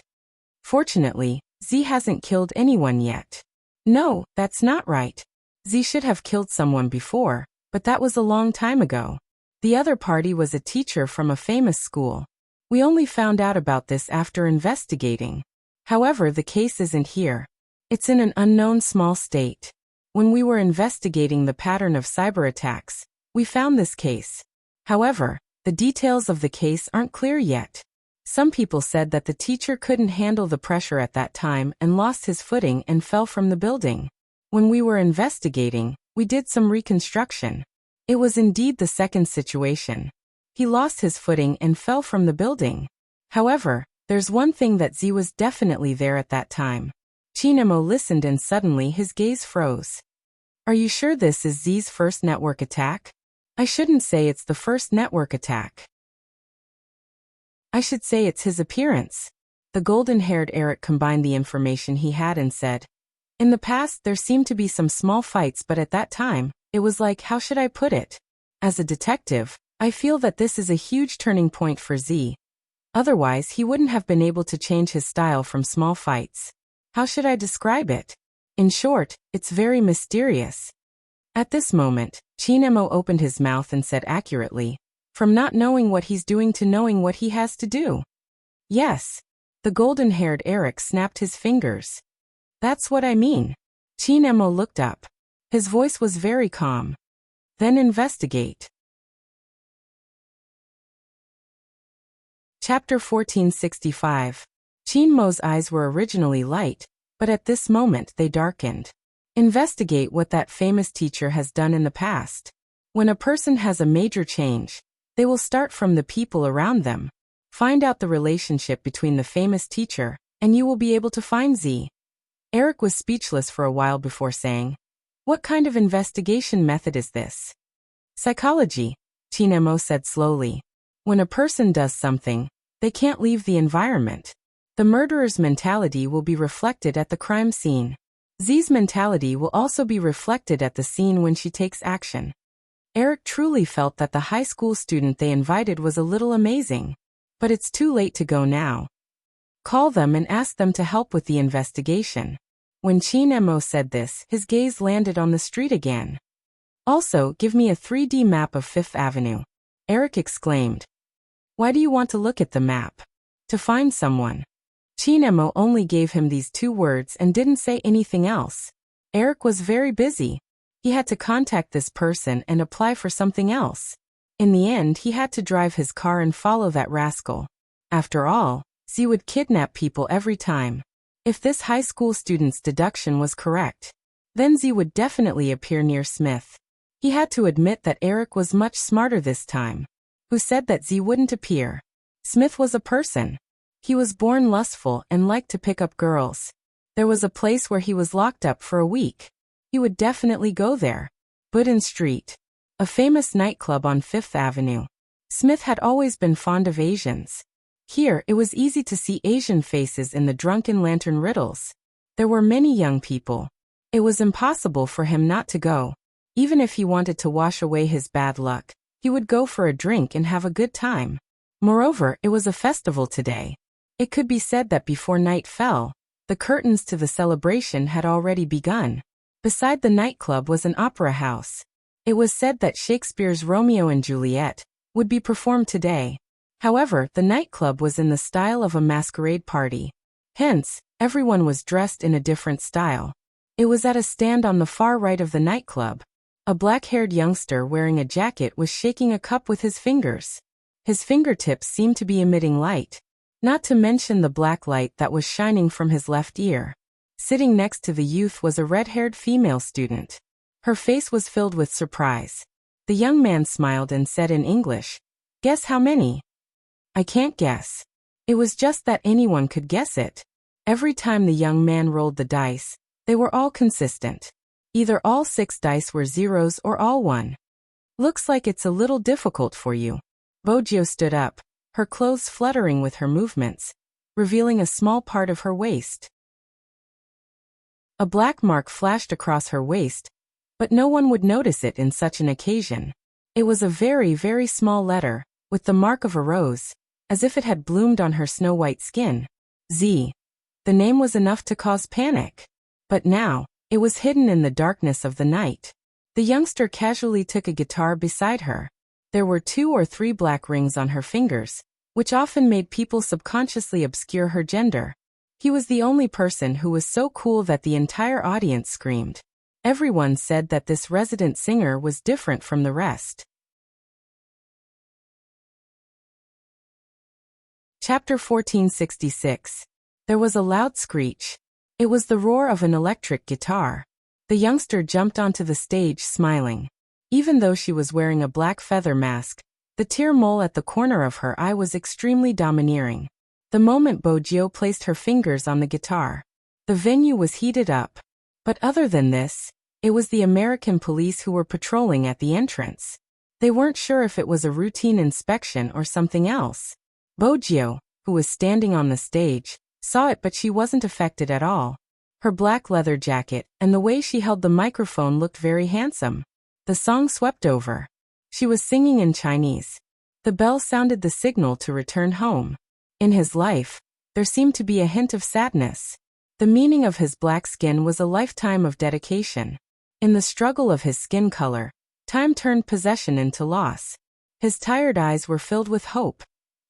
Speaker 1: Fortunately, Z hasn't killed anyone yet. No, that's not right. Z should have killed someone before, but that was a long time ago. The other party was a teacher from a famous school. We only found out about this after investigating. However, the case isn't here. It's in an unknown small state. When we were investigating the pattern of cyber attacks, we found this case. However, the details of the case aren't clear yet. Some people said that the teacher couldn't handle the pressure at that time and lost his footing and fell from the building. When we were investigating, we did some reconstruction. It was indeed the second situation. He lost his footing and fell from the building. However, there's one thing that Z was definitely there at that time. Chin Mo listened and suddenly his gaze froze. Are you sure this is Z's first network attack? I shouldn't say it's the first network attack. I should say it's his appearance. The golden-haired Eric combined the information he had and said, in the past there seemed to be some small fights, but at that time, it was like, how should I put it? As a detective, I feel that this is a huge turning point for Z. Otherwise, he wouldn't have been able to change his style from small fights. How should I describe it? In short, it's very mysterious. At this moment, Chin Mo opened his mouth and said accurately, from not knowing what he's doing to knowing what he has to do. Yes. The golden-haired Eric snapped his fingers. That's what I mean. Chin Emo looked up. His voice was very calm. Then investigate. Chapter 1465. Chin Mo's eyes were originally light, but at this moment they darkened. Investigate what that famous teacher has done in the past. When a person has a major change, they will start from the people around them. Find out the relationship between the famous teacher, and you will be able to find Z. Eric was speechless for a while before saying, "What kind of investigation method is this?" Psychology, Chin Emo said slowly. When a person does something, they can't leave the environment. The murderer's mentality will be reflected at the crime scene. Z's mentality will also be reflected at the scene when she takes action. Eric truly felt that the high school student they invited was a little amazing. But it's too late to go now. Call them and ask them to help with the investigation. When Chin Emo said this, his gaze landed on the street again. Also, give me a 3D map of Fifth Avenue. Eric exclaimed. Why do you want to look at the map? To find someone. Chin Emo only gave him these 2 words and didn't say anything else. Eric was very busy. He had to contact this person and apply for something else. In the end, he had to drive his car and follow that rascal. After all, Z would kidnap people every time. If this high school student's deduction was correct, then Z would definitely appear near Smith. He had to admit that Eric was much smarter this time. Who said that Z wouldn't appear? Smith was a person. He was born lustful and liked to pick up girls. There was a place where he was locked up for a week. He would definitely go there. Budin Street. A famous nightclub on Fifth Avenue. Smith had always been fond of Asians. Here, it was easy to see Asian faces in the drunken lantern riddles. There were many young people. It was impossible for him not to go. Even if he wanted to wash away his bad luck, he would go for a drink and have a good time. Moreover, it was a festival today. It could be said that before night fell, the curtains to the celebration had already begun. Beside the nightclub was an opera house. It was said that Shakespeare's Romeo and Juliet would be performed today. However, the nightclub was in the style of a masquerade party. Hence, everyone was dressed in a different style. It was at a stand on the far right of the nightclub. A black-haired youngster wearing a jacket was shaking a cup with his fingers. His fingertips seemed to be emitting light. Not to mention the black light that was shining from his left ear. Sitting next to the youth was a red-haired female student. Her face was filled with surprise. The young man smiled and said in English, "Guess how many?" "I can't guess." It was just that anyone could guess it. Every time the young man rolled the dice, they were all consistent. Either all 6 dice were zeros or all 1. "Looks like it's a little difficult for you." Bojio stood up, her clothes fluttering with her movements, revealing a small part of her waist. A black mark flashed across her waist, but no one would notice it in such an occasion. It was a very, very small letter, with the mark of a rose, as if it had bloomed on her snow-white skin. Z. The name was enough to cause panic. But now, it was hidden in the darkness of the night. The youngster casually took a guitar beside her. There were 2 or 3 black rings on her fingers, which often made people subconsciously obscure her gender. He was the only person who was so cool that the entire audience screamed. Everyone said that this resident singer was different from the rest. Chapter 1466. There was a loud screech. It was the roar of an electric guitar. The youngster jumped onto the stage smiling. Even though she was wearing a black feather mask, the tear mole at the corner of her eye was extremely domineering. The moment Bojio placed her fingers on the guitar, the venue was heated up. But other than this, it was the American police who were patrolling at the entrance. They weren't sure if it was a routine inspection or something else. Bojio, who was standing on the stage, saw it, but she wasn't affected at all. Her black leather jacket and the way she held the microphone looked very handsome. The song swept over. She was singing in Chinese. The bell sounded the signal to return home. In his life, there seemed to be a hint of sadness. The meaning of his black skin was a lifetime of dedication. In the struggle of his skin color, time turned possession into loss. His tired eyes were filled with hope.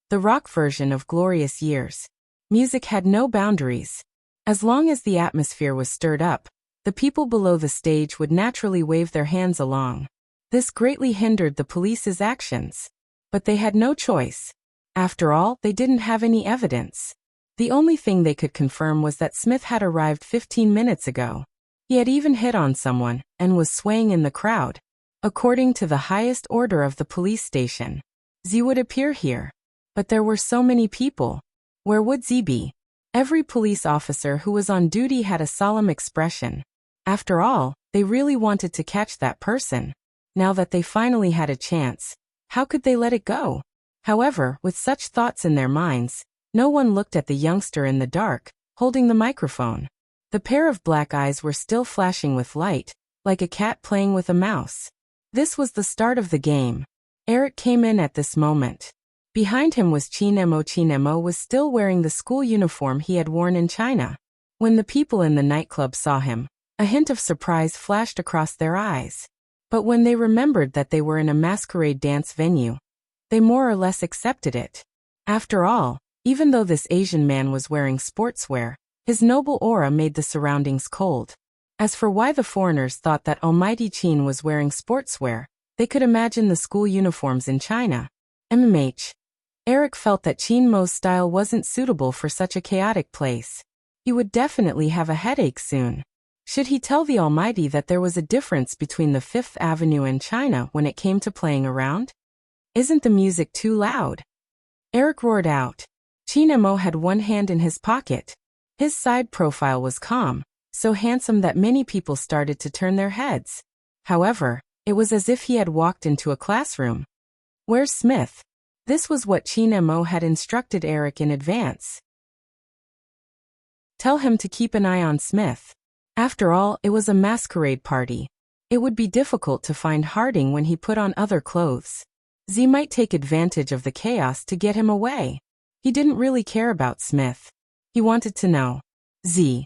Speaker 1: The rock version of Glorious Years. Music had no boundaries. As long as the atmosphere was stirred up, the people below the stage would naturally wave their hands along. This greatly hindered the police's actions. But they had no choice. After all, they didn't have any evidence. The only thing they could confirm was that Smith had arrived 15 minutes ago. He had even hit on someone, and was swaying in the crowd. According to the highest order of the police station, Z would appear here. But there were so many people. Where would Z be? Every police officer who was on duty had a solemn expression. After all, they really wanted to catch that person. Now that they finally had a chance, how could they let it go? However, with such thoughts in their minds, no one looked at the youngster in the dark, holding the microphone. The pair of black eyes were still flashing with light, like a cat playing with a mouse. This was the start of the game. Eric came in at this moment. Behind him was Chin Mo. Chin Mo was still wearing the school uniform he had worn in China. When the people in the nightclub saw him, a hint of surprise flashed across their eyes. But when they remembered that they were in a masquerade dance venue, they more or less accepted it. After all, even though this Asian man was wearing sportswear, his noble aura made the surroundings cold. As for why the foreigners thought that Almighty Chin was wearing sportswear, they could imagine the school uniforms in China. Eric felt that Chin Mo's style wasn't suitable for such a chaotic place. He would definitely have a headache soon. Should he tell the Almighty that there was a difference between the Fifth Avenue and China when it came to playing around? Isn't the music too loud? Eric roared out. Chin Mo had one hand in his pocket. His side profile was calm, so handsome that many people started to turn their heads. However, it was as if he had walked into a classroom. Where's Smith? This was what Chin Mo had instructed Eric in advance. Tell him to keep an eye on Smith. After all, it was a masquerade party. It would be difficult to find Harding when he put on other clothes. Z might take advantage of the chaos to get him away. He didn't really care about Smith. He wanted to know. Z.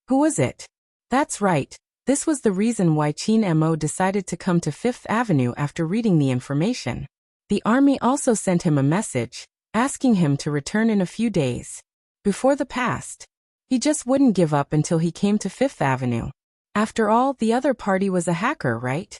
Speaker 1: Who was it? That's right. This was the reason why Chin Mo decided to come to Fifth Avenue after reading the information. The army also sent him a message, asking him to return in a few days. Before the past. He just wouldn't give up until he came to Fifth Avenue. After all, the other party was a hacker, right?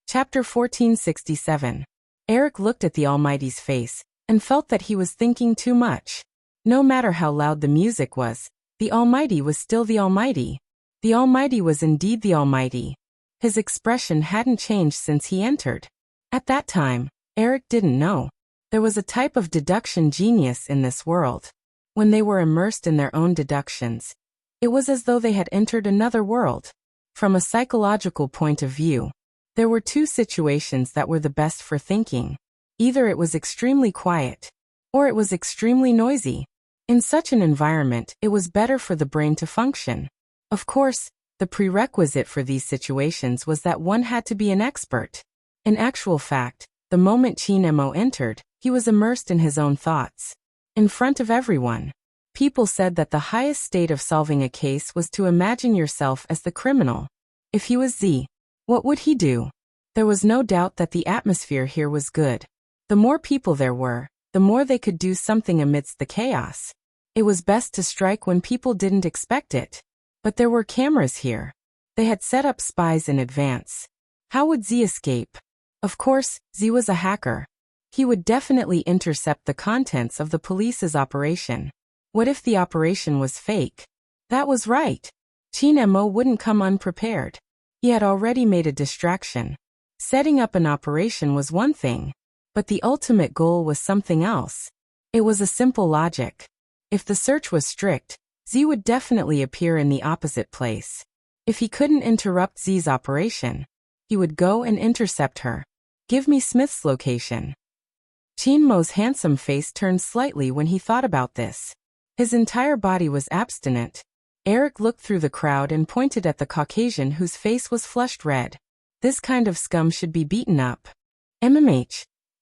Speaker 1: Chapter 1467. Eric looked at the Almighty's face, and felt that he was thinking too much. No matter how loud the music was, the Almighty was still the Almighty. The Almighty was indeed the Almighty. His expression hadn't changed since he entered. At that time, Eric didn't know. There was a type of deduction genius in this world. When they were immersed in their own deductions, it was as though they had entered another world. From a psychological point of view, there were two situations that were the best for thinking. Either it was extremely quiet, or it was extremely noisy. In such an environment, it was better for the brain to function. Of course, the prerequisite for these situations was that one had to be an expert. In actual fact, the moment Chin Mo entered, he was immersed in his own thoughts. In front of everyone, people said that the highest state of solving a case was to imagine yourself as the criminal. If he was Z, what would he do? There was no doubt that the atmosphere here was good. The more people there were, the more they could do something amidst the chaos. It was best to strike when people didn't expect it. But there were cameras here. They had set up spies in advance. How would Z escape? Of course, Z was a hacker. He would definitely intercept the contents of the police's operation. What if the operation was fake? That was right. Chin Mo wouldn't come unprepared. He had already made a distraction. Setting up an operation was one thing, but the ultimate goal was something else. It was a simple logic. If the search was strict, Z would definitely appear in the opposite place. If he couldn't interrupt Z's operation, he would go and intercept her. Give me Smith's location. Chin Mo's handsome face turned slightly when he thought about this. His entire body was abstinent. Eric looked through the crowd and pointed at the Caucasian whose face was flushed red. This kind of scum should be beaten up.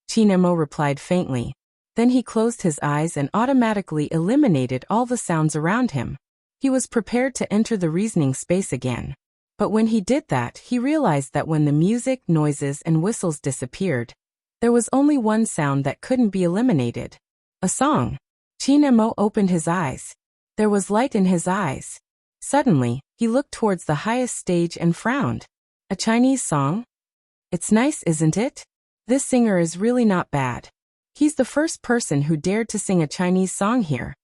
Speaker 1: Chin Mo replied faintly. Then he closed his eyes and automatically eliminated all the sounds around him. He was prepared to enter the reasoning space again. But when he did that, he realized that when the music, noises, and whistles disappeared, There was only one sound that couldn't be eliminated. A song. Chin Mo opened his eyes. There was light in his eyes. Suddenly, he looked towards the highest stage and frowned. A Chinese song? It's nice, isn't it? This singer is really not bad. He's the first person who dared to sing a Chinese song here,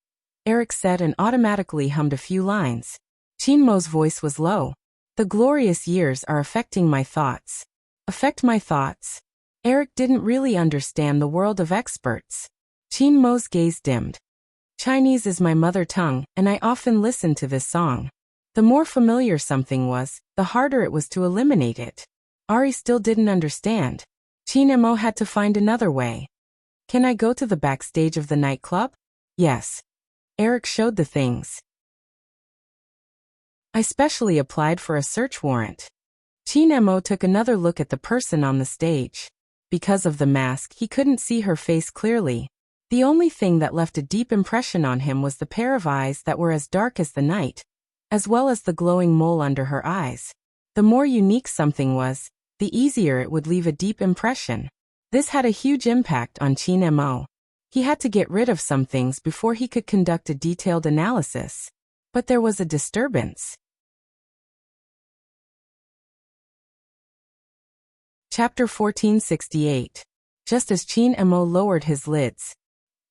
Speaker 1: Eric said and automatically hummed a few lines. Chin Mo's voice was low. The glorious years are affecting my thoughts. Affect my thoughts? Eric didn't really understand the world of experts. Chin Mo's gaze dimmed. Chinese is my mother tongue, and I often listen to this song. The more familiar something was, the harder it was to eliminate it. Ari still didn't understand. Chin Mo had to find another way. Can I go to the backstage of the nightclub? Yes. Eric showed the things. I specially applied for a search warrant. Chin Mo took another look at the person on the stage. Because of the mask, he couldn't see her face clearly. The only thing that left a deep impression on him was the pair of eyes that were as dark as the night, as well as the glowing mole under her eyes. The more unique something was, the easier it would leave a deep impression. This had a huge impact on Chin Mo. He had to get rid of some things before he could conduct a detailed analysis. But there was a disturbance. Chapter 1468. Just as Chin Mo lowered his lids,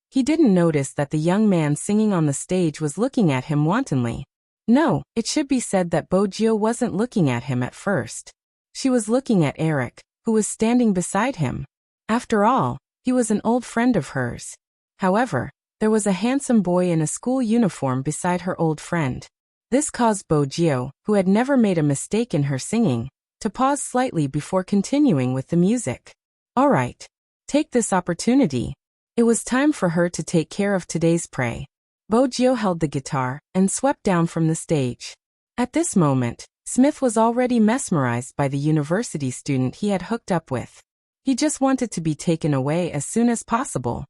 Speaker 1: he didn't notice that the young man singing on the stage was looking at him wantonly. No, it should be said that Bo Jio wasn't looking at him at first. She was looking at Eric, who was standing beside him. After all, he was an old friend of hers. However, there was a handsome boy in a school uniform beside her old friend. This caused Bo Jio, who had never made a mistake in her singing, to pause slightly before continuing with the music. All right. Take this opportunity. It was time for her to take care of today's prey. Bo Jio held the guitar and swept down from the stage. At this moment, Smith was already mesmerized by the university student he had hooked up with. He just wanted to be taken away as soon as possible.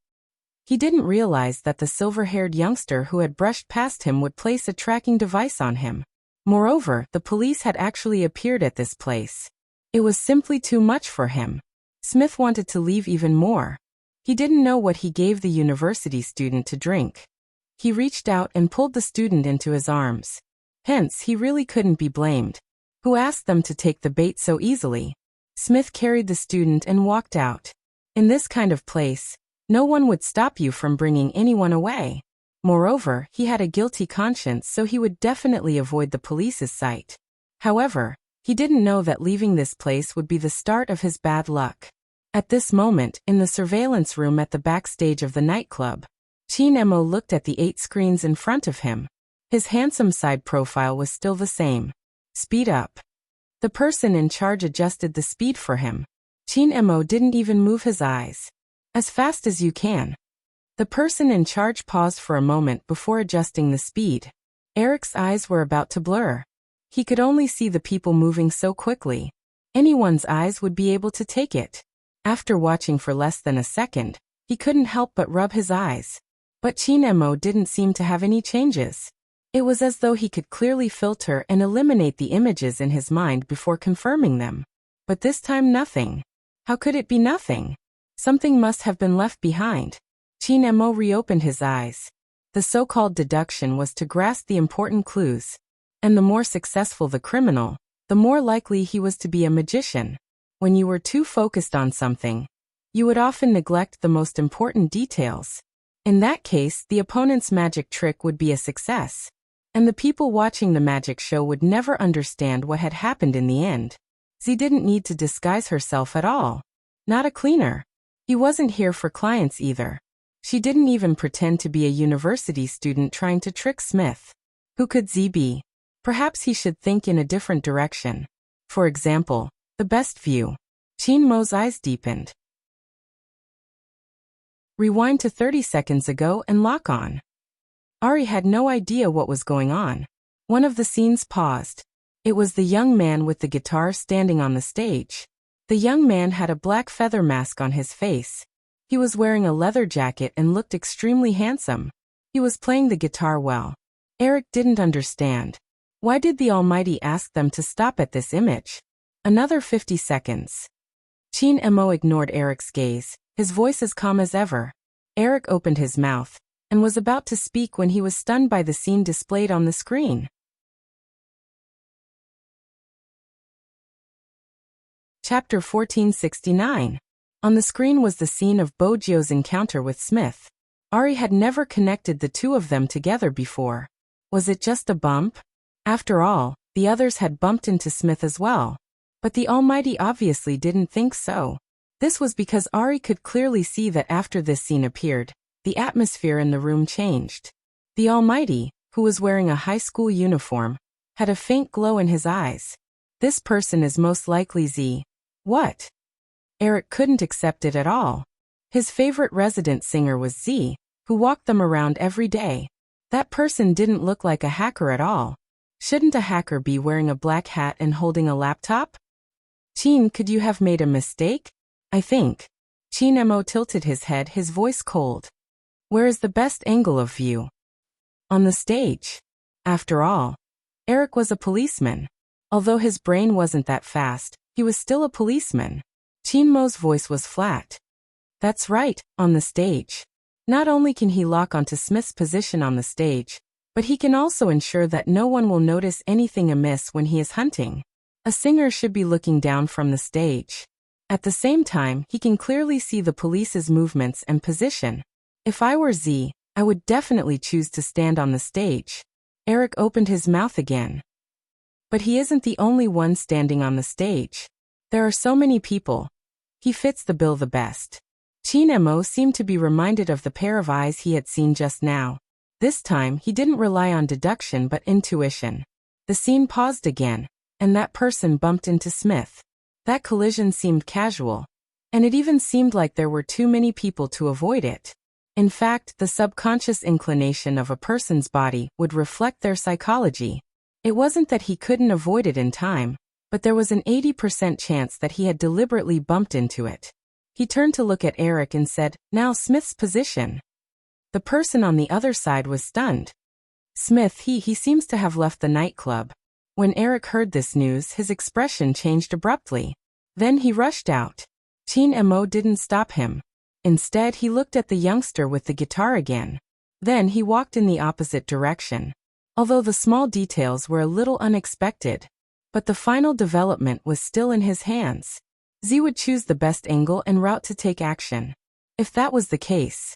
Speaker 1: He didn't realize that the silver-haired youngster who had brushed past him would place a tracking device on him. Moreover, the police had actually appeared at this place. It was simply too much for him. Smith wanted to leave even more. He didn't know what he gave the university student to drink. He reached out and pulled the student into his arms. Hence, he really couldn't be blamed. Who asked them to take the bait so easily? Smith carried the student and walked out. In this kind of place, no one would stop you from bringing anyone away. Moreover, he had a guilty conscience, so he would definitely avoid the police's sight. However, he didn't know that leaving this place would be the start of his bad luck. At this moment, in the surveillance room at the backstage of the nightclub, Chin Mo looked at the 8 screens in front of him. His handsome side profile was still the same. Speed up. The person in charge adjusted the speed for him. Chin Mo didn't even move his eyes. As fast as you can. The person in charge paused for a moment before adjusting the speed. Eric's eyes were about to blur. He could only see the people moving so quickly. Anyone's eyes would be able to take it. After watching for less than a second, he couldn't help but rub his eyes. But Chin Mo didn't seem to have any changes. It was as though he could clearly filter and eliminate the images in his mind before confirming them. But this time nothing. How could it be nothing? Something must have been left behind. Chin Mo reopened his eyes. The so-called deduction was to grasp the important clues. And the more successful the criminal, the more likely he was to be a magician. When you were too focused on something, you would often neglect the most important details. In that case, the opponent's magic trick would be a success. And the people watching the magic show would never understand what had happened in the end. She didn't need to disguise herself at all. Not a cleaner. He wasn't here for clients either. She didn't even pretend to be a university student trying to trick Smith. Who could Z be? Perhaps he should think in a different direction. For example, the best view. Chin Mo's eyes deepened. Rewind to 30 seconds ago and lock on. Ari had no idea what was going on. One of the scenes paused. It was the young man with the guitar standing on the stage. The young man had a black feather mask on his face. He was wearing a leather jacket and looked extremely handsome. He was playing the guitar well. Eric didn't understand. Why did the Almighty ask them to stop at this image? Another 50 seconds. Chin Mo ignored Eric's gaze, his voice as calm as ever. Eric opened his mouth and was about to speak when he was stunned by the scene displayed on the screen. Chapter 1469. On the screen was the scene of Bojio's encounter with Smith. Ari had never connected the two of them together before. Was it just a bump? After all, the others had bumped into Smith as well. But the Almighty obviously didn't think so. This was because Ari could clearly see that after this scene appeared, the atmosphere in the room changed. The Almighty, who was wearing a high school uniform, had a faint glow in his eyes. This person is most likely Z. What? Eric couldn't accept it at all. His favorite resident singer was Z, who walked them around every day. That person didn't look like a hacker at all. Shouldn't a hacker be wearing a black hat and holding a laptop? Chin, could you have made a mistake? I think. Chin Mo tilted his head, his voice cold. Where is the best angle of view? On the stage. After all, Eric was a policeman. Although his brain wasn't that fast, he was still a policeman. Chin Mo's voice was flat. That's right, on the stage. Not only can he lock onto Smith's position on the stage, but he can also ensure that no one will notice anything amiss when he is hunting. A singer should be looking down from the stage. At the same time, he can clearly see the police's movements and position. If I were Z, I would definitely choose to stand on the stage. Eric opened his mouth again. But he isn't the only one standing on the stage. There are so many people. He fits the bill the best. Chin Mo seemed to be reminded of the pair of eyes he had seen just now. This time, he didn't rely on deduction but intuition. The scene paused again, and that person bumped into Smith. That collision seemed casual, and it even seemed like there were too many people to avoid it. In fact, the subconscious inclination of a person's body would reflect their psychology. It wasn't that he couldn't avoid it in time, but there was an 80% chance that he had deliberately bumped into it. He turned to look at Eric and said, "Now Smith's position." The person on the other side was stunned. Smith, he seems to have left the nightclub. When Eric heard this news, his expression changed abruptly. Then he rushed out. Chin Mo didn't stop him. Instead, he looked at the youngster with the guitar again. Then he walked in the opposite direction. Although the small details were a little unexpected, but the final development was still in his hands. Z would choose the best angle and route to take action. If that was the case,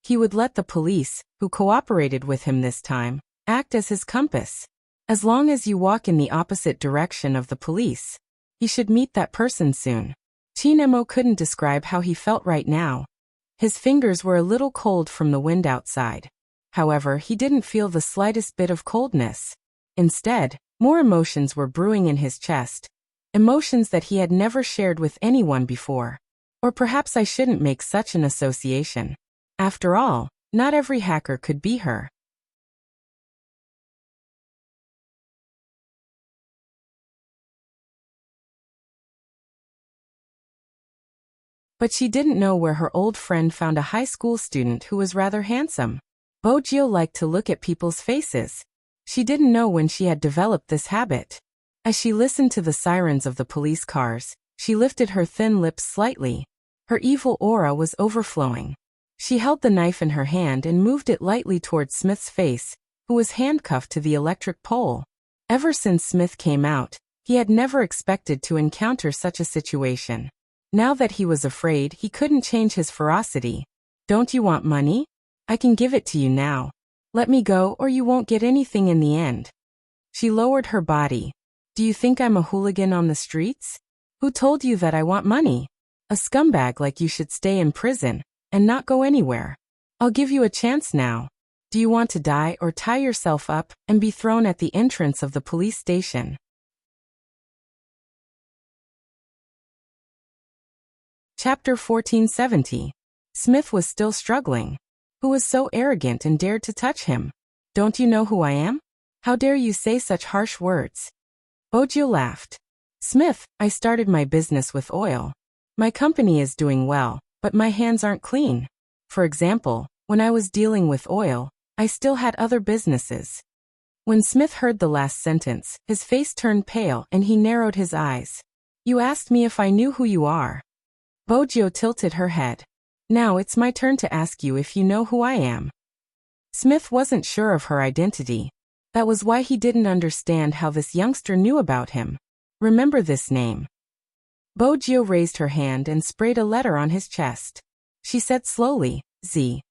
Speaker 1: he would let the police, who cooperated with him this time, act as his compass. As long as you walk in the opposite direction of the police, he should meet that person soon. Chin Mo couldn't describe how he felt right now. His fingers were a little cold from the wind outside. However, he didn't feel the slightest bit of coldness. Instead, more emotions were brewing in his chest. Emotions that he had never shared with anyone before. Or perhaps I shouldn't make such an association. After all, not every hacker could be her. But she didn't know where her old friend found a high school student who was rather handsome. Bojio liked to look at people's faces. She didn't know when she had developed this habit. As she listened to the sirens of the police cars, she lifted her thin lips slightly. Her evil aura was overflowing. She held the knife in her hand and moved it lightly towards Smith's face, who was handcuffed to the electric pole. Ever since Smith came out, he had never expected to encounter such a situation. Now that he was afraid, he couldn't change his ferocity. "Don't you want money? I can give it to you now. Let me go or you won't get anything in the end." She lowered her body. "Do you think I'm a hooligan on the streets? Who told you that I want money? A scumbag like you should stay in prison and not go anywhere. I'll give you a chance now. Do you want to die or tie yourself up and be thrown at the entrance of the police station?" Chapter 1470. Smith was still struggling. Who was so arrogant and dared to touch him? "Don't you know who I am? How dare you say such harsh words?" Bojio laughed. "Smith, I started my business with oil. My company is doing well, but my hands aren't clean. For example, when I was dealing with oil, I still had other businesses." When Smith heard the last sentence, his face turned pale and he narrowed his eyes. "You asked me if I knew who you are. Bojo tilted her head. Now it's my turn to ask you if you know who I am. Smith wasn't sure of her identity. That was why he didn't understand how this youngster knew about him. Remember this name. Bojo raised her hand and sprayed a letter on his chest. She said slowly, Z.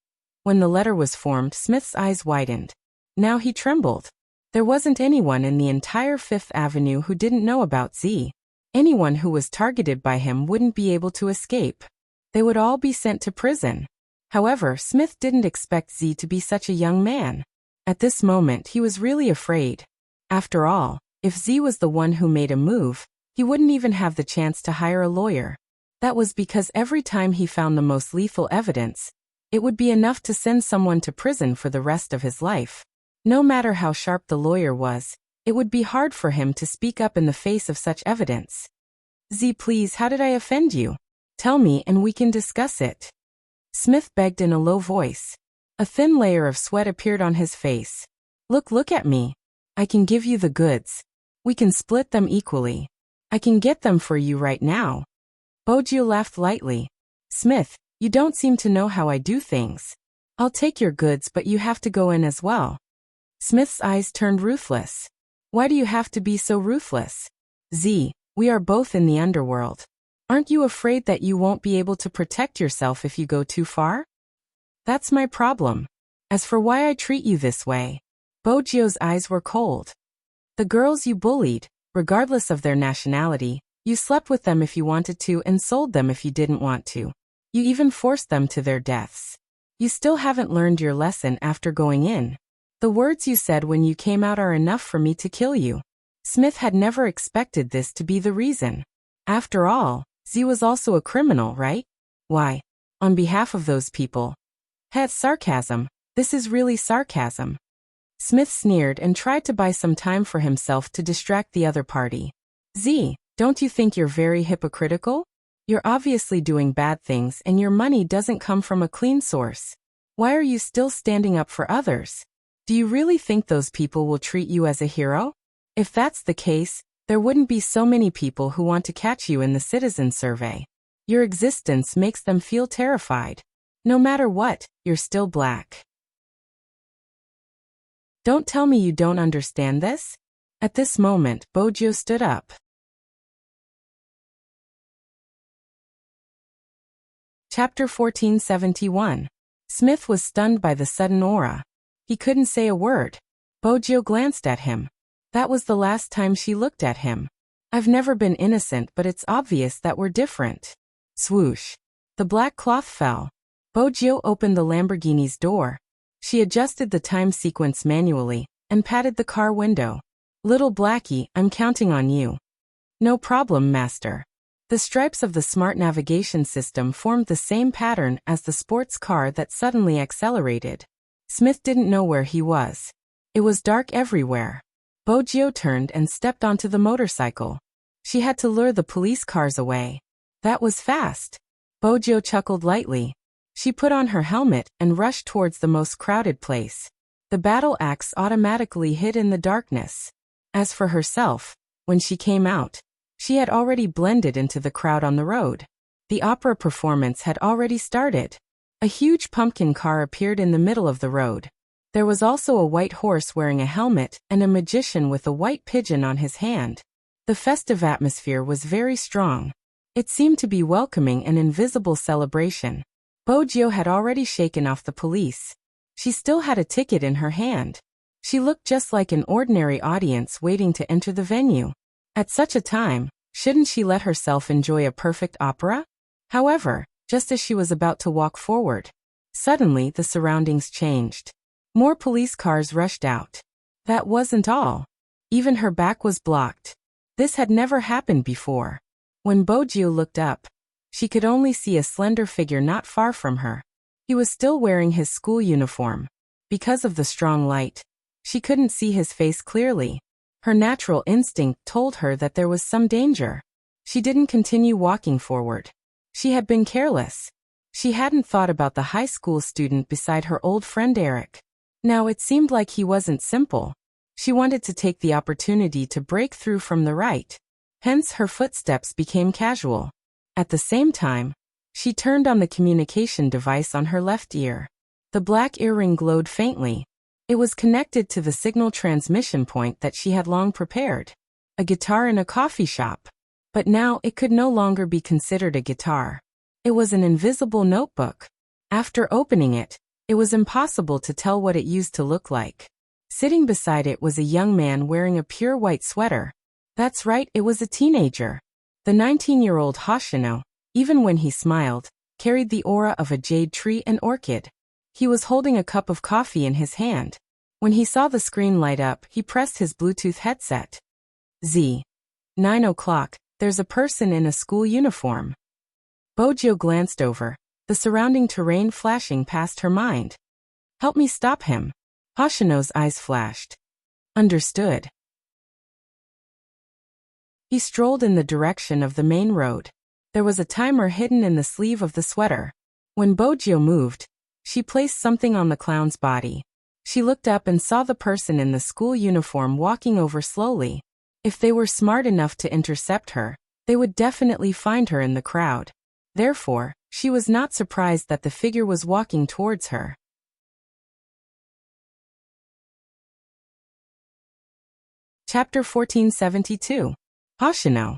Speaker 1: When the letter was formed, Smith's eyes widened. Now he trembled. There wasn't anyone in the entire Fifth Avenue who didn't know about Z. Anyone who was targeted by him wouldn't be able to escape. They would all be sent to prison. However, Smith didn't expect Z to be such a young man. At this moment, he was really afraid. After all, if Z was the one who made a move, he wouldn't even have the chance to hire a lawyer. That was because every time he found the most lethal evidence, it would be enough to send someone to prison for the rest of his life. No matter how sharp the lawyer was, it would be hard for him to speak up in the face of such evidence. Z, please, how did I offend you? Tell me and we can discuss it. Smith begged in a low voice. A thin layer of sweat appeared on his face. Look at me. I can give you the goods. We can split them equally. I can get them for you right now. Bojo laughed lightly. Smith, you don't seem to know how I do things. I'll take your goods, but you have to go in as well. Smith's eyes turned ruthless. Why do you have to be so ruthless? Z, we are both in the underworld. Aren't you afraid that you won't be able to protect yourself if you go too far? That's my problem. As for why I treat you this way, Bojo's eyes were cold. The girls you bullied, regardless of their nationality, you slept with them if you wanted to and sold them if you didn't want to. You even forced them to their deaths. You still haven't learned your lesson after going in. The words you said when you came out are enough for me to kill you. Smith had never expected this to be the reason. After all, Z was also a criminal, right? Why? On behalf of those people. That's sarcasm. This is really sarcasm. Smith sneered and tried to buy some time for himself to distract the other party. Z, don't you think you're very hypocritical? You're obviously doing bad things and your money doesn't come from a clean source. Why are you still standing up for others? Do you really think those people will treat you as a hero? If that's the case, there wouldn't be so many people who want to catch you in the citizen survey. Your existence makes them feel terrified. No matter what, you're still black. Don't tell me you don't understand this? At this moment, Bojo stood up. Chapter 1471. Smith was stunned by the sudden aura. He couldn't say a word. Bojo glanced at him. That was the last time she looked at him. I've never been innocent, but it's obvious that we're different. Swoosh. The black cloth fell. Bojo opened the Lamborghini's door. She adjusted the time sequence manually and patted the car window. Little Blackie, I'm counting on you. No problem, master. The stripes of the smart navigation system formed the same pattern as the sports car that suddenly accelerated. Smith didn't know where he was. It was dark everywhere. Bojo turned and stepped onto the motorcycle. She had to lure the police cars away. That was fast. Bojo chuckled lightly. She put on her helmet and rushed towards the most crowded place. The battle axe automatically hid in the darkness. As for herself, when she came out, she had already blended into the crowd on the road. The opera performance had already started. A huge pumpkin car appeared in the middle of the road. There was also a white horse wearing a helmet and a magician with a white pigeon on his hand. The festive atmosphere was very strong. It seemed to be welcoming an invisible celebration. Bojo had already shaken off the police. She still had a ticket in her hand. She looked just like an ordinary audience waiting to enter the venue. At such a time, shouldn't she let herself enjoy a perfect opera? However, just as she was about to walk forward, suddenly the surroundings changed. More police cars rushed out. That wasn't all. Even her back was blocked. This had never happened before. When Bojo looked up, she could only see a slender figure not far from her. He was still wearing his school uniform. Because of the strong light, she couldn't see his face clearly. Her natural instinct told her that there was some danger. She didn't continue walking forward. She had been careless. She hadn't thought about the high school student beside her old friend Eric. Now it seemed like he wasn't simple. She wanted to take the opportunity to break through from the right. Hence her footsteps became casual. At the same time, She turned on the communication device on her left ear. The black earring glowed faintly. It was connected to the signal transmission point that she had long prepared. A guitar in a coffee shop. But now it could no longer be considered a guitar. It was an invisible notebook. After opening it, it was impossible to tell what it used to look like. Sitting beside it was a young man wearing a pure white sweater. That's right, it was a teenager. The 19-year-old Hoshino, even when he smiled, carried the aura of a jade tree and orchid. He was holding a cup of coffee in his hand. When he saw the screen light up, he pressed his Bluetooth headset. 9 o'clock, there's a person in a school uniform. Bojo glanced over, the surrounding terrain flashing past her mind. Help me stop him. Hoshino's eyes flashed. Understood. He strolled in the direction of the main road. There was a timer hidden in the sleeve of the sweater. When Bojo moved, she placed something on the clown's body. She looked up and saw the person in the school uniform walking over slowly. If they were smart enough to intercept her, they would definitely find her in the crowd. Therefore, she was not surprised that the figure was walking towards her. Chapter 1472. Hoshino.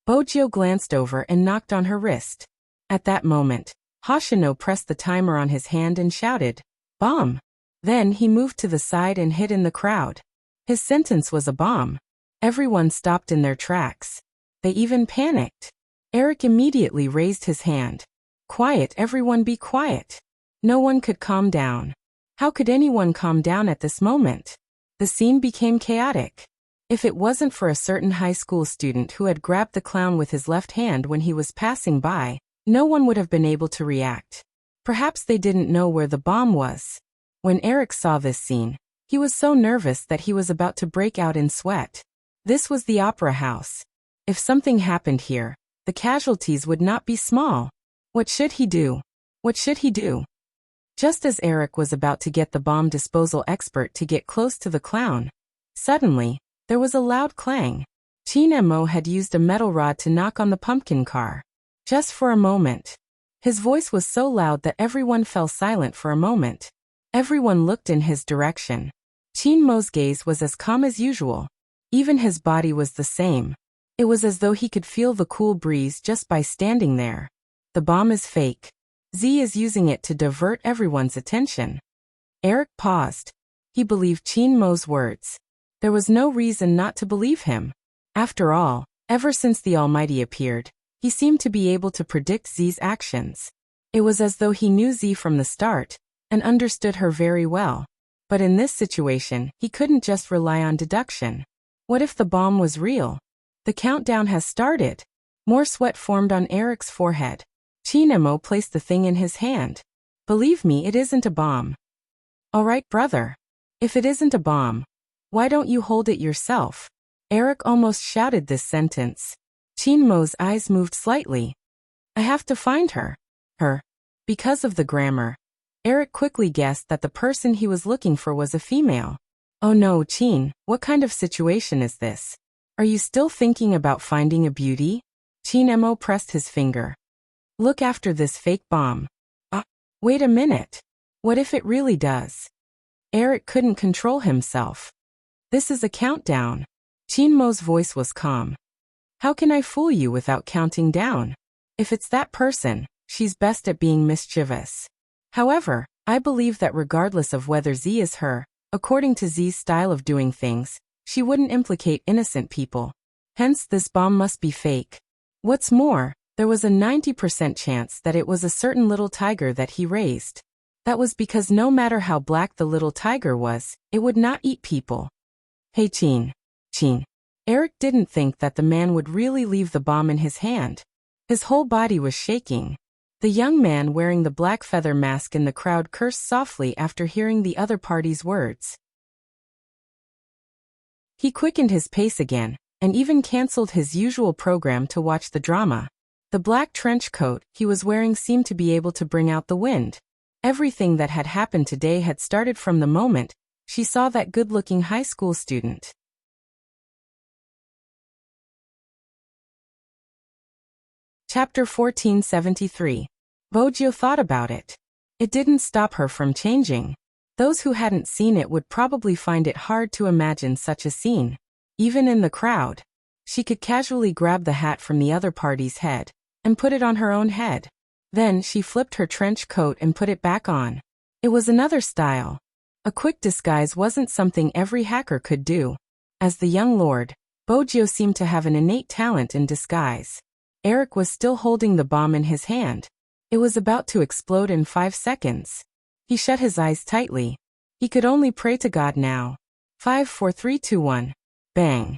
Speaker 1: Bojo glanced over and knocked on her wrist. At that moment, Hoshino pressed the timer on his hand and shouted, "Bomb!" Then he moved to the side and hid in the crowd. His sentence was a bomb. Everyone stopped in their tracks. They even panicked. Eric immediately raised his hand. Quiet, everyone, be quiet. No one could calm down. How could anyone calm down at this moment? The scene became chaotic. If it wasn't for a certain high school student who had grabbed the clown with his left hand when he was passing by, no one would have been able to react. Perhaps they didn't know where the bomb was. When Eric saw this scene, he was so nervous that he was about to break out in sweat. This was the opera house. If something happened here, the casualties would not be small. What should he do? What should he do? Just as Eric was about to get the bomb disposal expert to get close to the clown, suddenly, there was a loud clang. Chinemo had used a metal rod to knock on the pumpkin car. Just for a moment. His voice was so loud that everyone fell silent for a moment. Everyone looked in his direction. Chinmo's gaze was as calm as usual. Even his body was the same. It was as though he could feel the cool breeze just by standing there. The bomb is fake. Z is using it to divert everyone's attention. Eric paused. He believed Chinmo's words. There was no reason not to believe him. After all, ever since the Almighty appeared, he seemed to be able to predict Z's actions. It was as though he knew Z from the start and understood her very well. But in this situation, he couldn't just rely on deduction. What if the bomb was real? The countdown has started. More sweat formed on Eric's forehead. Chinemo placed the thing in his hand. Believe me, it isn't a bomb. All right, brother. If it isn't a bomb, why don't you hold it yourself? Eric almost shouted this sentence. Chinmo's eyes moved slightly. I have to find her. Her. Because of the grammar, Eric quickly guessed that the person he was looking for was a female. Oh no, Chin, what kind of situation is this? Are you still thinking about finding a beauty? Chinemo pressed his finger. Look after this fake bomb. Wait a minute. What if it really does? Eric couldn't control himself. This is a countdown. Chinmo's voice was calm. How can I fool you without counting down? If it's that person, she's best at being mischievous. However, I believe that regardless of whether Z is her, according to Z's style of doing things, she wouldn't implicate innocent people. Hence, this bomb must be fake. What's more, there was a 90% chance that it was a certain little tiger that he raised. That was because no matter how black the little tiger was, it would not eat people. Hey Chin. Eric didn't think that the man would really leave the bomb in his hand. His whole body was shaking. The young man wearing the black feather mask in the crowd cursed softly after hearing the other party's words. He quickened his pace again, and even cancelled his usual program to watch the drama. The black trench coat he was wearing seemed to be able to bring out the wind. Everything that had happened today had started from the moment she saw that good-looking high school student. Chapter 1473. Bojo thought about it. It didn't stop her from changing. Those who hadn't seen it would probably find it hard to imagine such a scene. Even in the crowd, she could casually grab the hat from the other party's head and put it on her own head. Then she flipped her trench coat and put it back on. It was another style. A quick disguise wasn't something every hacker could do. As the young lord, Bojo seemed to have an innate talent in disguise. Eric was still holding the bomb in his hand. It was about to explode in 5 seconds. He shut his eyes tightly. He could only pray to God now. 5, 4, 3, 2, 1. Bang.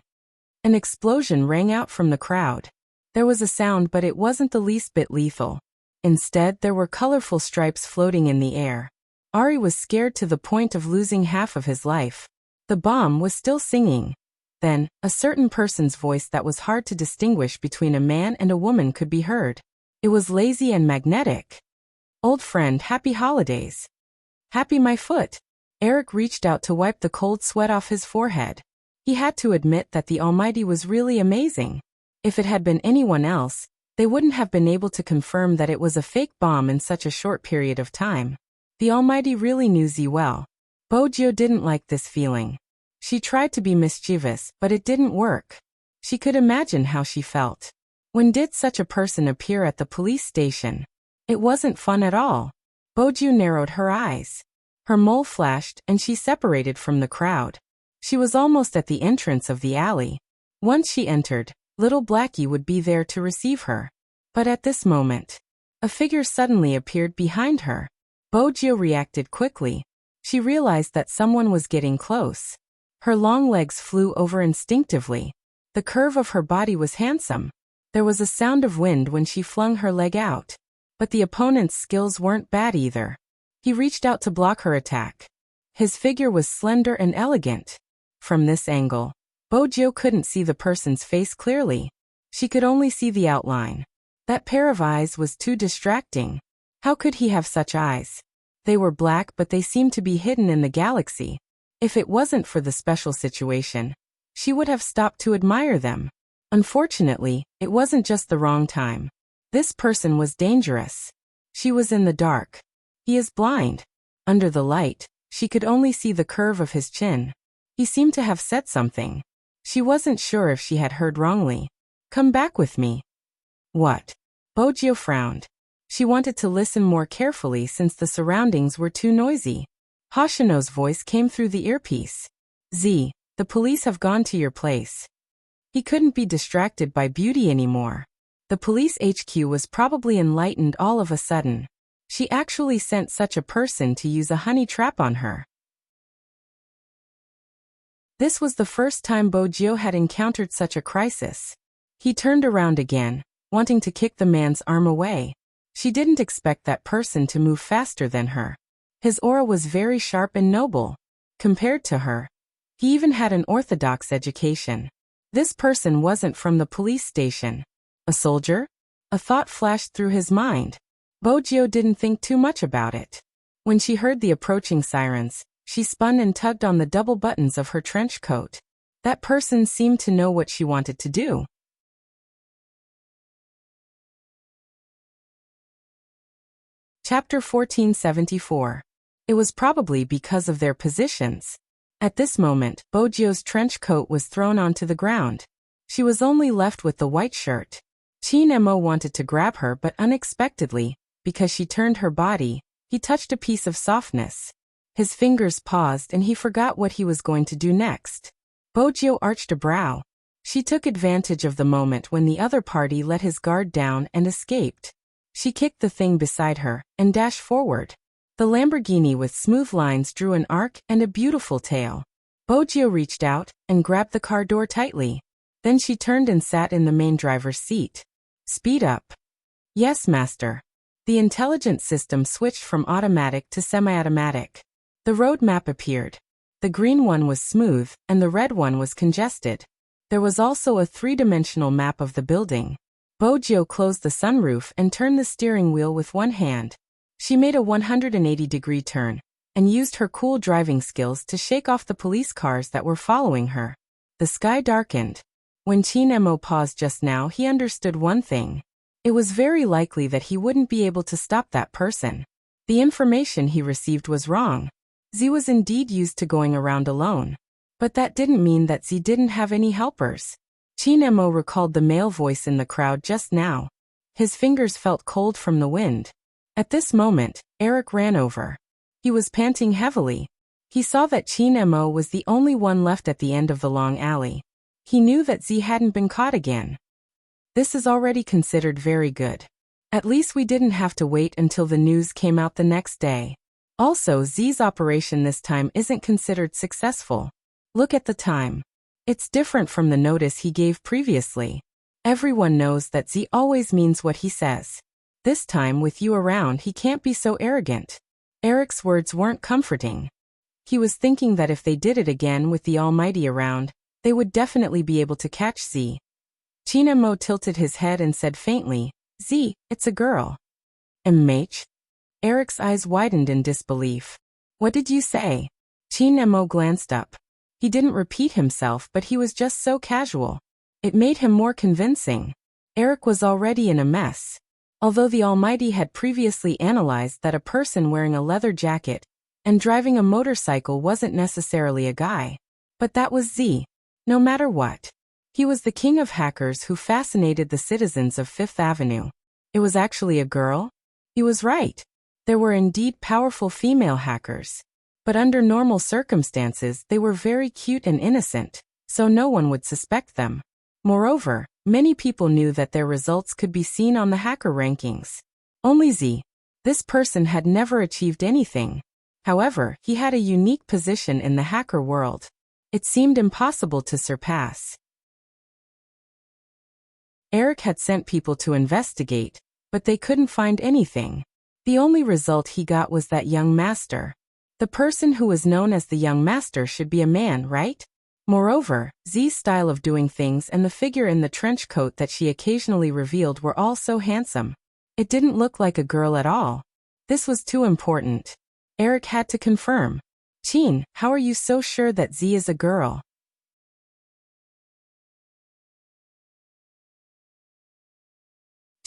Speaker 1: An explosion rang out from the crowd. There was a sound, but it wasn't the least bit lethal. Instead, there were colorful stripes floating in the air. Ari was scared to the point of losing half of his life. The bomb was still singing. Then, a certain person's voice that was hard to distinguish between a man and a woman could be heard. It was lazy and magnetic. Old friend, happy holidays. Happy my foot. Eric reached out to wipe the cold sweat off his forehead. He had to admit that the Almighty was really amazing. If it had been anyone else, they wouldn't have been able to confirm that it was a fake bomb in such a short period of time. The Almighty really knew Z well. Bojo didn't like this feeling. She tried to be mischievous, but it didn't work. She could imagine how she felt. When did such a person appear at the police station? It wasn't fun at all. Bojo narrowed her eyes. Her mole flashed and she separated from the crowd. She was almost at the entrance of the alley. Once she entered, little Blackie would be there to receive her. But at this moment, a figure suddenly appeared behind her. Bojo reacted quickly. She realized that someone was getting close. Her long legs flew over instinctively. The curve of her body was handsome. There was a sound of wind when she flung her leg out. But the opponent's skills weren't bad either. He reached out to block her attack. His figure was slender and elegant. From this angle, Bojo couldn't see the person's face clearly. She could only see the outline. That pair of eyes was too distracting. How could he have such eyes? They were black, but they seemed to be hidden in the galaxy. If it wasn't for the special situation, she would have stopped to admire them. Unfortunately, it wasn't just the wrong time. This person was dangerous. She was in the dark. He is blind. Under the light, she could only see the curve of his chin. He seemed to have said something. She wasn't sure if she had heard wrongly. Come back with me. What? Bojo frowned. She wanted to listen more carefully since the surroundings were too noisy. Hoshino's voice came through the earpiece. Z, the police have gone to your place. He couldn't be distracted by beauty anymore. The police HQ was probably enlightened all of a sudden. She actually sent such a person to use a honey trap on her. This was the first time Bojo had encountered such a crisis. He turned around again, wanting to kick the man's arm away. She didn't expect that person to move faster than her. His aura was very sharp and noble. Compared to her, he even had an orthodox education. This person wasn't from the police station. A soldier? A thought flashed through his mind. Bojo didn't think too much about it. When she heard the approaching sirens, she spun and tugged on the double buttons of her trench coat. That person seemed to know what she wanted to do. Chapter 1474. It was probably because of their positions. At this moment, Bojo's trench coat was thrown onto the ground. She was only left with the white shirt. Chin Mo wanted to grab her, but unexpectedly, because she turned her body, he touched a piece of softness. His fingers paused and he forgot what he was going to do next. Bojo arched a brow. She took advantage of the moment when the other party let his guard down and escaped. She kicked the thing beside her and dashed forward. The Lamborghini with smooth lines drew an arc and a beautiful tail. Bojo reached out and grabbed the car door tightly. Then she turned and sat in the main driver's seat. Speed up. Yes, master. The intelligence system switched from automatic to semi-automatic. The road map appeared. The green one was smooth and the red one was congested. There was also a three-dimensional map of the building. Bojo closed the sunroof and turned the steering wheel with one hand. She made a 180-degree turn and used her cool driving skills to shake off the police cars that were following her. The sky darkened. When Chin Mo paused just now, he understood one thing. It was very likely that he wouldn't be able to stop that person. The information he received was wrong. Z was indeed used to going around alone. But that didn't mean that Z didn't have any helpers. Chin Mo recalled the male voice in the crowd just now. His fingers felt cold from the wind. At this moment, Eric ran over. He was panting heavily. He saw that Chin Mo was the only one left at the end of the long alley. He knew that Z hadn't been caught again. This is already considered very good. At least we didn't have to wait until the news came out the next day. Also, Z's operation this time isn't considered successful. Look at the time. It's different from the notice he gave previously. Everyone knows that Z always means what he says. This time with you around he can't be so arrogant. Eric's words weren't comforting. He was thinking that if they did it again with the Almighty around, they would definitely be able to catch Z. Chin Mo tilted his head and said faintly, Z, it's a girl. MH? Eric's eyes widened in disbelief. What did you say? Chin Mo glanced up. He didn't repeat himself, but he was just so casual. It made him more convincing. Eric was already in a mess. Although the Almighty had previously analyzed that a person wearing a leather jacket and driving a motorcycle wasn't necessarily a guy. But that was Z. No matter what. He was the king of hackers who fascinated the citizens of Fifth Avenue. It was actually a girl? He was right. There were indeed powerful female hackers. But under normal circumstances they were very cute and innocent, so no one would suspect them. Moreover, many people knew that their results could be seen on the hacker rankings. Only Z. This person had never achieved anything. However, he had a unique position in the hacker world. It seemed impossible to surpass. Eric had sent people to investigate, but they couldn't find anything. The only result he got was that young master. The person who was known as the young master should be a man, right? Moreover, Z's style of doing things and the figure in the trench coat that she occasionally revealed were all so handsome. It didn't look like a girl at all. This was too important. Eric had to confirm. Chin, how are you so sure that Z is a girl?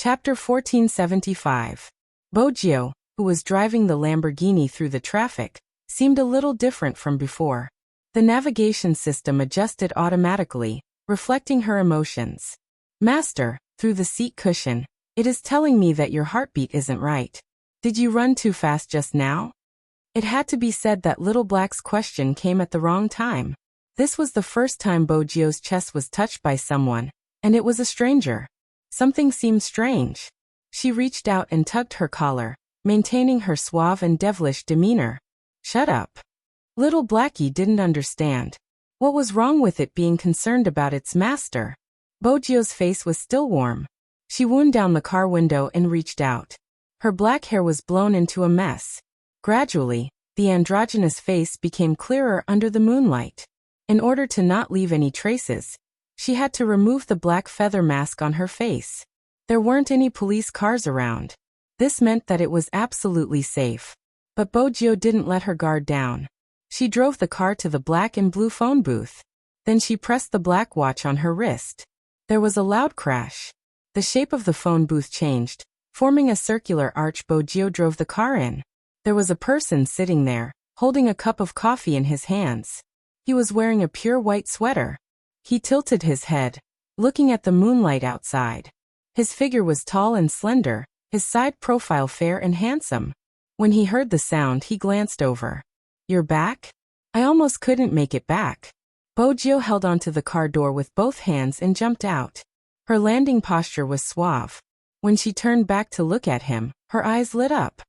Speaker 1: Chapter 1475. Bojio, who was driving the Lamborghini through the traffic, seemed a little different from before. The navigation system adjusted automatically, reflecting her emotions. Master, through the seat cushion, it is telling me that your heartbeat isn't right. Did you run too fast just now? It had to be said that Little Black's question came at the wrong time. This was the first time Bojio's chest was touched by someone, and it was a stranger. Something seemed strange. She reached out and tugged her collar, maintaining her suave and devilish demeanor. Shut up. Little Blackie didn't understand. What was wrong with it being concerned about its master? Bojio's face was still warm. She wound down the car window and reached out. Her black hair was blown into a mess. Gradually, the androgynous face became clearer under the moonlight. In order to not leave any traces, she had to remove the black feather mask on her face. There weren't any police cars around. This meant that it was absolutely safe. But Bojio didn't let her guard down. She drove the car to the black and blue phone booth. Then she pressed the black watch on her wrist. There was a loud crash. The shape of the phone booth changed, forming a circular arch. Bojio drove the car in. There was a person sitting there, holding a cup of coffee in his hands. He was wearing a pure white sweater. He tilted his head, looking at the moonlight outside. His figure was tall and slender, his side profile fair and handsome. When he heard the sound, he glanced over. You're back? I almost couldn't make it back. Bojio held onto the car door with both hands and jumped out. Her landing posture was suave. When she turned back to look at him, her eyes lit up.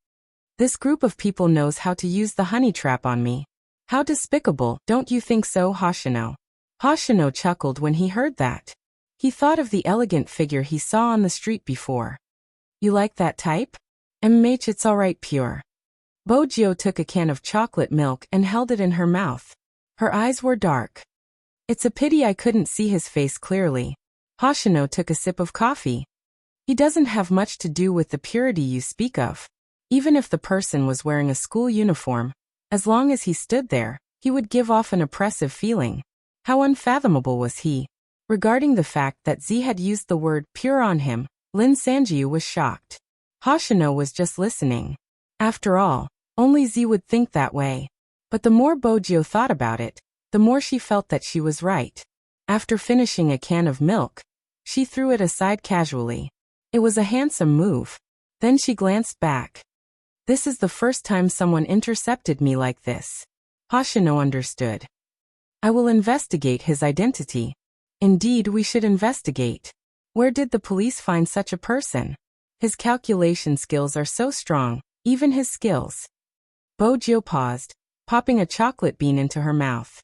Speaker 1: This group of people knows how to use the honey trap on me. How despicable, don't you think so, Hoshino? Hoshino chuckled when he heard that. He thought of the elegant figure he saw on the street before. You like that type? MH, it's alright, pure. Bojio took a can of chocolate milk and held it in her mouth. Her eyes were dark. It's a pity I couldn't see his face clearly. Hoshino took a sip of coffee. He doesn't have much to do with the purity you speak of. Even if the person was wearing a school uniform, as long as he stood there, he would give off an oppressive feeling. How unfathomable was he? Regarding the fact that Z had used the word pure on him, Lin Sanjiu was shocked. Hoshino was just listening. After all, only Z would think that way. But the more Bojio thought about it, the more she felt that she was right. After finishing a can of milk, she threw it aside casually. It was a handsome move. Then she glanced back. This is the first time someone intercepted me like this. Hoshino understood. I will investigate his identity. Indeed, we should investigate. Where did the police find such a person? His calculation skills are so strong, even his skills. Bojio paused, popping a chocolate bean into her mouth.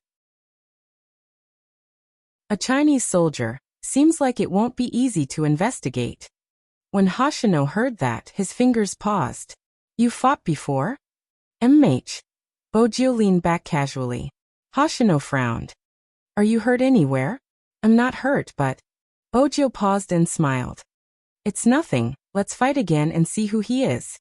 Speaker 1: A Chinese soldier. Seems like it won't be easy to investigate. When Hoshino heard that, his fingers paused. You fought before? MH. Bojio leaned back casually. Hoshino frowned. Are you hurt anywhere? I'm not hurt, but... Bojio paused and smiled. It's nothing, let's fight again and see who he is.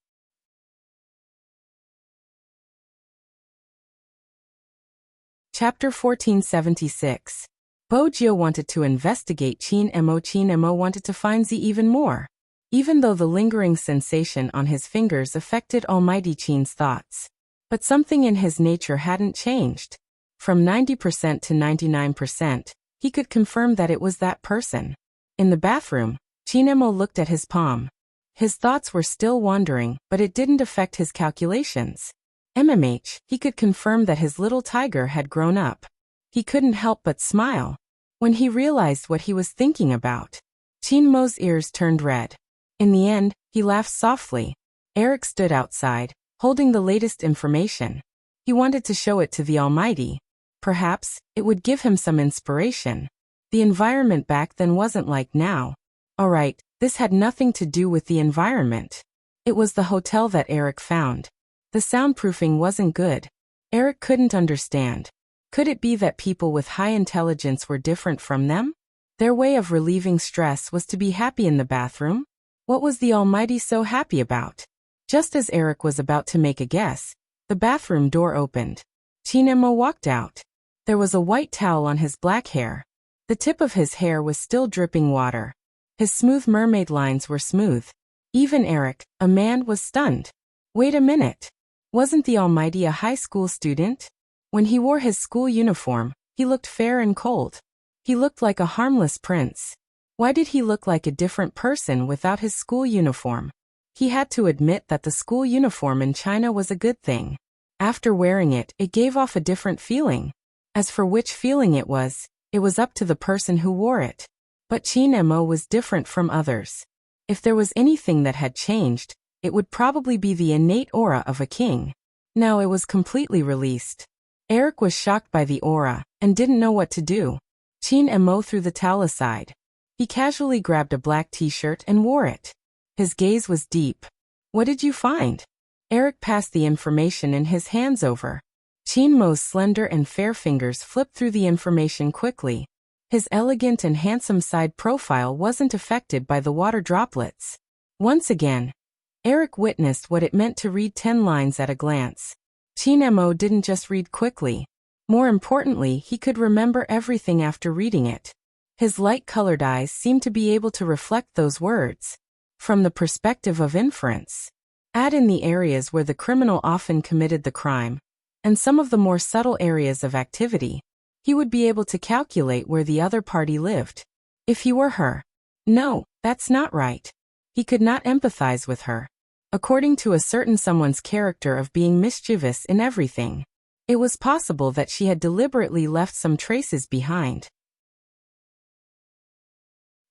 Speaker 1: Chapter 1476. Bojio wanted to investigate Qin Mo wanted to find Z even more. Even though the lingering sensation on his fingers affected Almighty Qin's thoughts. But something in his nature hadn't changed. From 90% to 99%, he could confirm that it was that person. In the bathroom, Qin Mo looked at his palm. His thoughts were still wandering, but it didn't affect his calculations. MMH, he could confirm that his little tiger had grown up. He couldn't help but smile. When he realized what he was thinking about, Qin Mo's ears turned red. In the end, he laughed softly. Eric stood outside, holding the latest information. He wanted to show it to the Almighty. Perhaps, it would give him some inspiration. The environment back then wasn't like now. Alright, this had nothing to do with the environment. It was the hotel that Eric found. The soundproofing wasn't good. Eric couldn't understand. Could it be that people with high intelligence were different from them? Their way of relieving stress was to be happy in the bathroom? What was the Almighty so happy about? Just as Eric was about to make a guess, the bathroom door opened. Qin Mo walked out. There was a white towel on his black hair. The tip of his hair was still dripping water. His smooth mermaid lines were smooth. Even Eric, a man, was stunned. Wait a minute. Wasn't the Almighty a high school student? When he wore his school uniform, he looked fair and cold. He looked like a harmless prince. Why did he look like a different person without his school uniform? He had to admit that the school uniform in China was a good thing. After wearing it, it gave off a different feeling. As for which feeling it was up to the person who wore it. But Qin Mo was different from others. If there was anything that had changed, it would probably be the innate aura of a king. Now it was completely released. Eric was shocked by the aura, and didn't know what to do. Qin Mo threw the towel aside. He casually grabbed a black t-shirt and wore it. His gaze was deep. What did you find? Eric passed the information in his hands over. Qin Mo's slender and fair fingers flipped through the information quickly. His elegant and handsome side profile wasn't affected by the water droplets. Once again, Eric witnessed what it meant to read 10 lines at a glance. Qin Mo didn't just read quickly. More importantly, he could remember everything after reading it. His light-colored eyes seemed to be able to reflect those words. From the perspective of inference, add in the areas where the criminal often committed the crime, and some of the more subtle areas of activity, he would be able to calculate where the other party lived. If he were her. No, that's not right. He could not empathize with her. According to a certain someone's character of being mischievous in everything, it was possible that she had deliberately left some traces behind.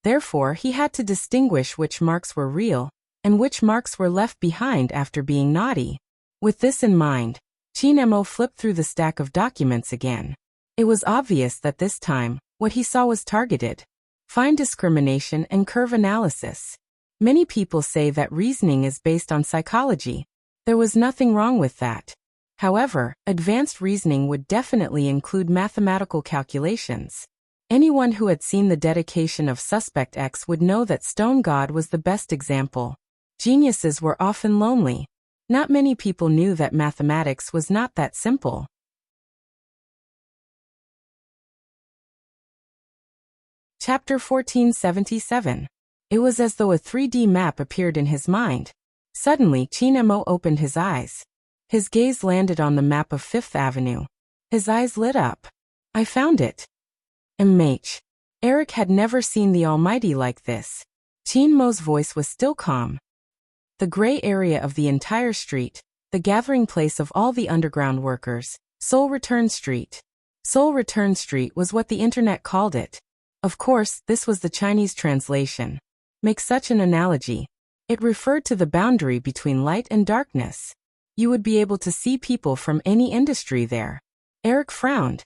Speaker 1: Therefore, he had to distinguish which marks were real, and which marks were left behind after being naughty. With this in mind, Qin Mo flipped through the stack of documents again. It was obvious that this time, what he saw was targeted. Fine discrimination and curve analysis. Many people say that reasoning is based on psychology. There was nothing wrong with that. However, advanced reasoning would definitely include mathematical calculations. Anyone who had seen the dedication of Suspect X would know that Stone God was the best example. Geniuses were often lonely. Not many people knew that mathematics was not that simple. Chapter 1477. It was as though a 3D map appeared in his mind. Suddenly, Chin Mo opened his eyes. His gaze landed on the map of Fifth Avenue. His eyes lit up. I found it. Eric had never seen the Almighty like this. Chin Mo's voice was still calm. The gray area of the entire street, the gathering place of all the underground workers, Seoul Return Street. Seoul Return Street was what the internet called it. Of course, this was the Chinese translation. Make such an analogy. It referred to the boundary between light and darkness. You would be able to see people from any industry there. Eric frowned.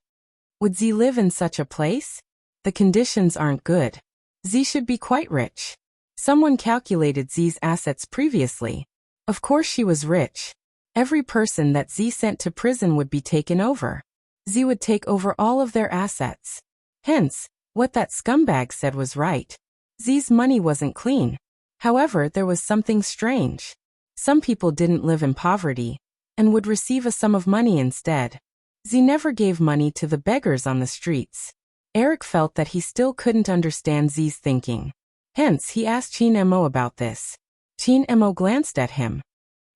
Speaker 1: Would Z live in such a place? The conditions aren't good. Z should be quite rich. Someone calculated Z's assets previously. Of course she was rich. Every person that Z sent to prison would be taken over. Z would take over all of their assets. Hence, what that scumbag said was right. Z's money wasn't clean. However, there was something strange. Some people didn't live in poverty and would receive a sum of money instead. Z never gave money to the beggars on the streets. Eric felt that he still couldn't understand Z's thinking. Hence, he asked Chin Mo about this. Chin Mo glanced at him.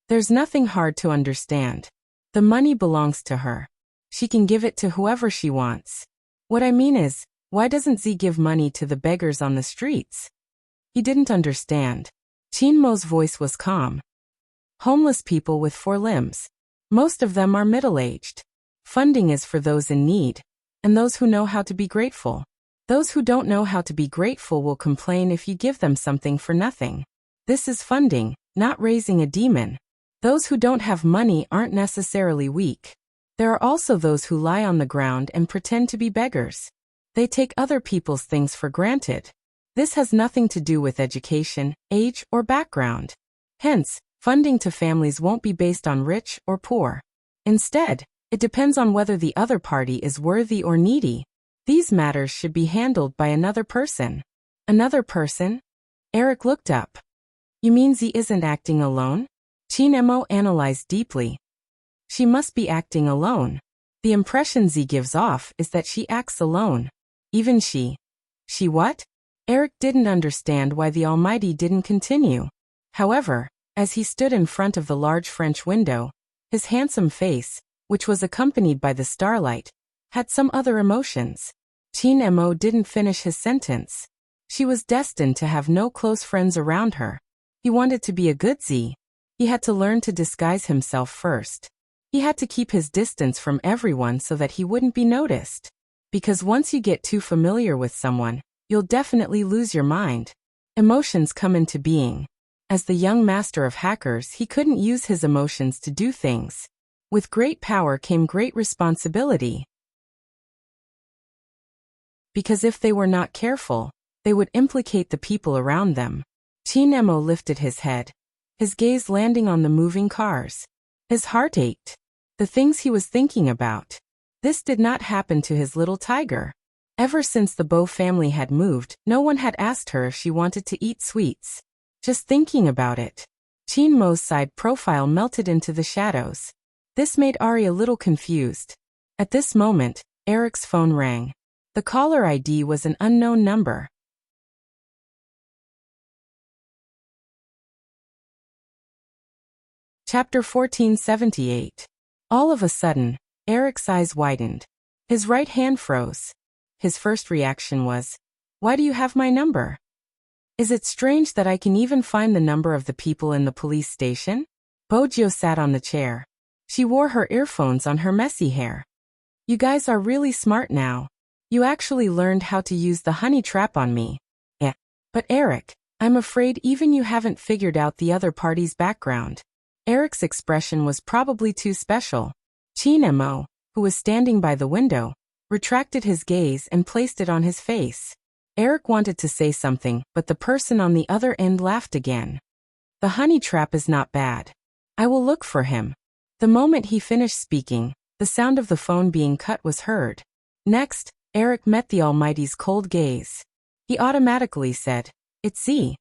Speaker 1: There's nothing hard to understand. The money belongs to her. She can give it to whoever she wants. What I mean is, why doesn't Z give money to the beggars on the streets? He didn't understand. Chin Mo's voice was calm. Homeless people with 4 limbs. Most of them are middle-aged. Funding is for those in need, and those who know how to be grateful. Those who don't know how to be grateful will complain if you give them something for nothing. This is funding, not raising a demon. Those who don't have money aren't necessarily weak. There are also those who lie on the ground and pretend to be beggars. They take other people's things for granted. This has nothing to do with education, age, or background. Hence, funding to families won't be based on rich or poor. Instead, it depends on whether the other party is worthy or needy. These matters should be handled by another person. Another person? Eric looked up. You mean Z isn't acting alone? Chin Mo analyzed deeply. She must be acting alone. The impression Z gives off is that she acts alone. Even she. She what? Eric didn't understand why the Almighty didn't continue. However, as he stood in front of the large French window, his handsome face, which was accompanied by the starlight, had some other emotions. Chin Mo didn't finish his sentence. She was destined to have no close friends around her. He wanted to be a good Z. He had to learn to disguise himself first. He had to keep his distance from everyone so that he wouldn't be noticed. Because once you get too familiar with someone, you'll definitely lose your mind. Emotions come into being. As the young master of hackers, he couldn't use his emotions to do things. With great power came great responsibility. Because if they were not careful, they would implicate the people around them. Chin Mo lifted his head, his gaze landing on the moving cars. His heart ached. The things he was thinking about. This did not happen to his little tiger. Ever since the Bo family had moved, no one had asked her if she wanted to eat sweets. Just thinking about it. Chin Mo's side profile melted into the shadows. This made Ari a little confused. At this moment, Eric's phone rang. The caller ID was an unknown number. Chapter 1478. All of a sudden, Eric's eyes widened. His right hand froze. His first reaction was, "Why do you have my number? Is it strange that I can even find the number of the people in the police station?" Bojo sat on the chair. She wore her earphones on her messy hair. "You guys are really smart now. You actually learned how to use the honey trap on me." "Yeah. But Eric, I'm afraid even you haven't figured out the other party's background." Eric's expression was probably too special. Chin Mo, who was standing by the window, retracted his gaze and placed it on his face. Eric wanted to say something, but the person on the other end laughed again. "The honey trap is not bad. I will look for him." The moment he finished speaking, the sound of the phone being cut was heard. Next, Eric met the Almighty's cold gaze. He automatically said, "It's Z."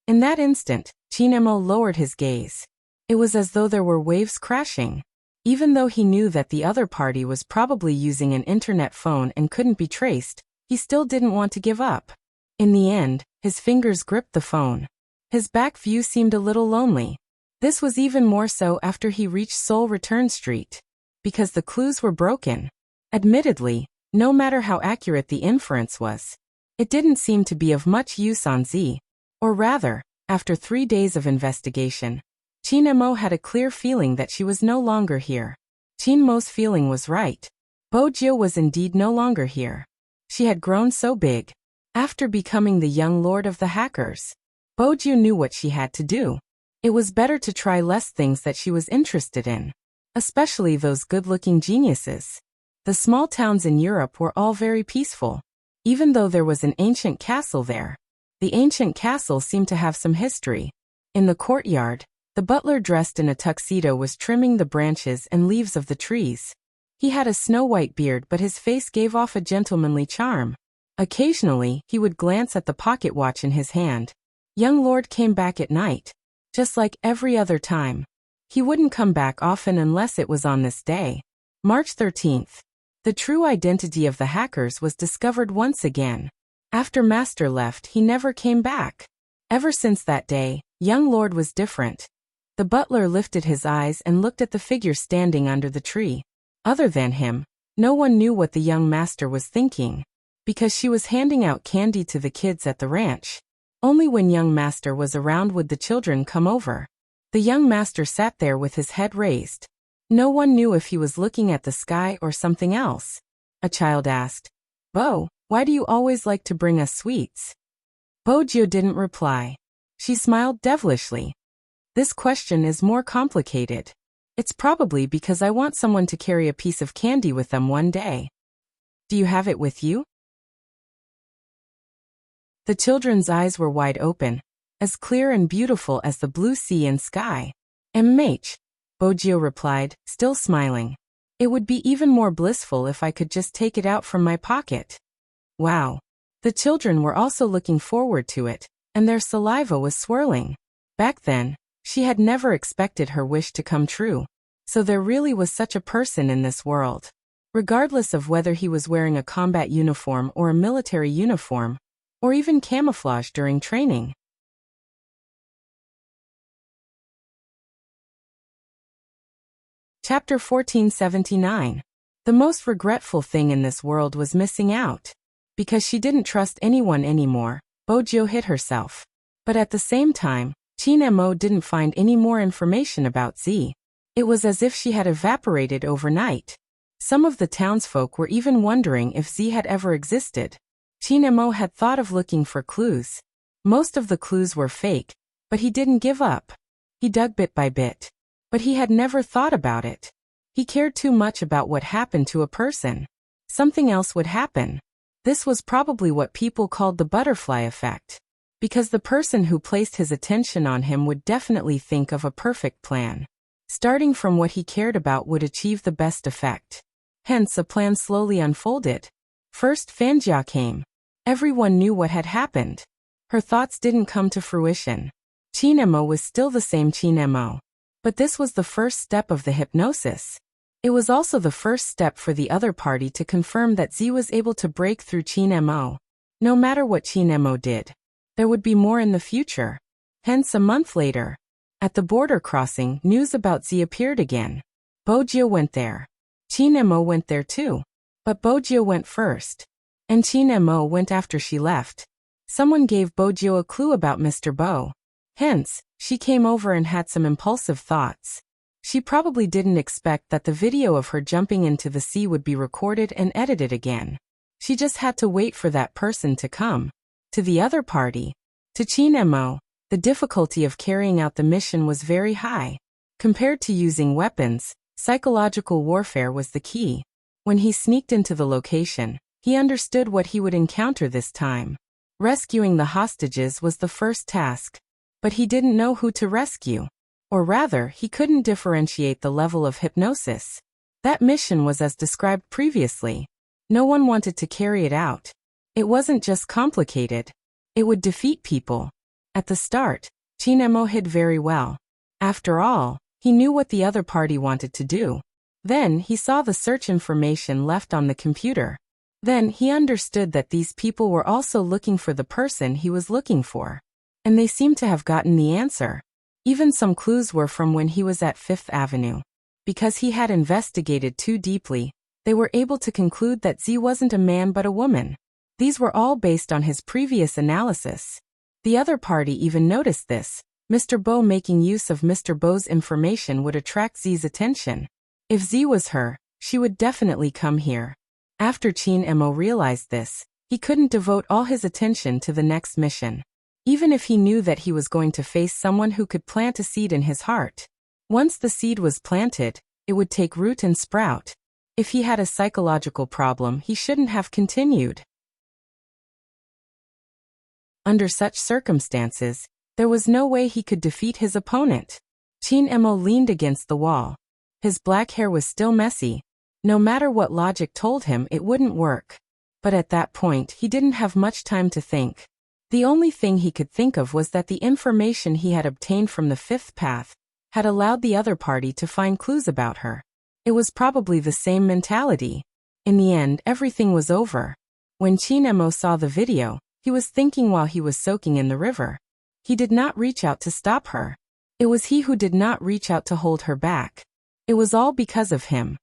Speaker 1: In that instant, Chin Mo lowered his gaze. It was as though there were waves crashing. Even though he knew that the other party was probably using an internet phone and couldn't be traced, he still didn't want to give up. In the end, His fingers gripped the phone. His back view seemed a little lonely. This was even more so after he reached Seoul Return Street. Because the clues were broken. Admittedly, no matter how accurate the inference was, it didn't seem to be of much use on Z. Or rather, after 3 days of investigation, Chin Mo had a clear feeling that she was no longer here. Chin Mo's feeling was right. Bo Jio was indeed no longer here. She had grown so big. After becoming the young lord of the hackers, Bo Jio knew what she had to do. It was better to try less things that she was interested in, especially those good-looking geniuses. The small towns in Europe were all very peaceful. Even though there was an ancient castle there, the ancient castle seemed to have some history. In the courtyard, the butler dressed in a tuxedo was trimming the branches and leaves of the trees. He had a snow-white beard, but his face gave off a gentlemanly charm. Occasionally, he would glance at the pocket watch in his hand. Young Lord came back at night. Just like every other time. He wouldn't come back often unless it was on this day. March 13th. The true identity of the hackers was discovered once again. After Master left, he never came back. Ever since that day, young Lord was different. The butler lifted his eyes and looked at the figure standing under the tree. Other than him, no one knew what the young master was thinking, because she was handing out candy to the kids at the ranch. Only when young master was around would the children come over. The young master sat there with his head raised. No one knew if he was looking at the sky or something else. A child asked, "Bo, why do you always like to bring us sweets?" Bo Jio didn't reply. She smiled devilishly. This question is more complicated. It's probably because I want someone to carry a piece of candy with them one day. Do you have it with you? The children's eyes were wide open, as clear and beautiful as the blue sea and sky. MH, Bo Jio replied, still smiling. It would be even more blissful if I could just take it out from my pocket. Wow. The children were also looking forward to it, and their saliva was swirling. Back then, she had never expected her wish to come true. So there really was such a person in this world. Regardless of whether he was wearing a combat uniform or a military uniform, or even camouflage during training. Chapter 1479. The most regretful thing in this world was missing out. Because she didn't trust anyone anymore, Bo Jio hid herself. But at the same time, Chin Mo didn't find any more information about Z. It was as if she had evaporated overnight. Some of the townsfolk were even wondering if Z had ever existed. Chin Mo had thought of looking for clues. Most of the clues were fake, but he didn't give up. He dug bit by bit. But he had never thought about it. He cared too much about what happened to a person. Something else would happen. This was probably what people called the butterfly effect. Because the person who placed his attention on him would definitely think of a perfect plan. Starting from what he cared about would achieve the best effect. Hence, a plan slowly unfolded. First, Fanjia came. Everyone knew what had happened. Her thoughts didn't come to fruition. Chin Mo was still the same Chin Mo. But this was the first step of the hypnosis. It was also the first step for the other party to confirm that Z was able to break through Chin Mo. No matter what Chin Mo did, there would be more in the future. Hence, a month later, at the border crossing, news about Z appeared again. Bo Jio went there. Chin Mo went there too. But Bo Jio went first. And Chin Mo went after she left. Someone gave Bo Jio a clue about Mr. Bo. Hence, she came over and had some impulsive thoughts. She probably didn't expect that the video of her jumping into the sea would be recorded and edited again. She just had to wait for that person to come. To the other party, to Chin Mo, the difficulty of carrying out the mission was very high. Compared to using weapons, psychological warfare was the key. When he sneaked into the location, he understood what he would encounter this time. Rescuing the hostages was the first task. But he didn't know who to rescue. Or rather, he couldn't differentiate the level of hypnosis. That mission was as described previously. No one wanted to carry it out. It wasn't just complicated. It would defeat people. At the start, Chin Mo hid very well. After all, he knew what the other party wanted to do. Then he saw the search information left on the computer. Then he understood that these people were also looking for the person he was looking for. And they seemed to have gotten the answer. Even some clues were from when he was at Fifth Avenue. Because he had investigated too deeply, they were able to conclude that Z wasn't a man but a woman. These were all based on his previous analysis. The other party even noticed this. Mr. Bo making use of Mr. Bo's information would attract Z's attention. If Z was her, she would definitely come here. After Chin Mo realized this, he couldn't devote all his attention to the next mission. Even if he knew that he was going to face someone who could plant a seed in his heart. Once the seed was planted, it would take root and sprout. If he had a psychological problem, he shouldn't have continued. Under such circumstances, there was no way he could defeat his opponent. Chin Mo leaned against the wall. His black hair was still messy. No matter what logic told him, it wouldn't work. But at that point, he didn't have much time to think. The only thing he could think of was that the information he had obtained from the fifth path had allowed the other party to find clues about her. It was probably the same mentality. In the end, everything was over. When Chin Mo saw the video, he was thinking while he was soaking in the river. He did not reach out to stop her. It was he who did not reach out to hold her back. It was all because of him.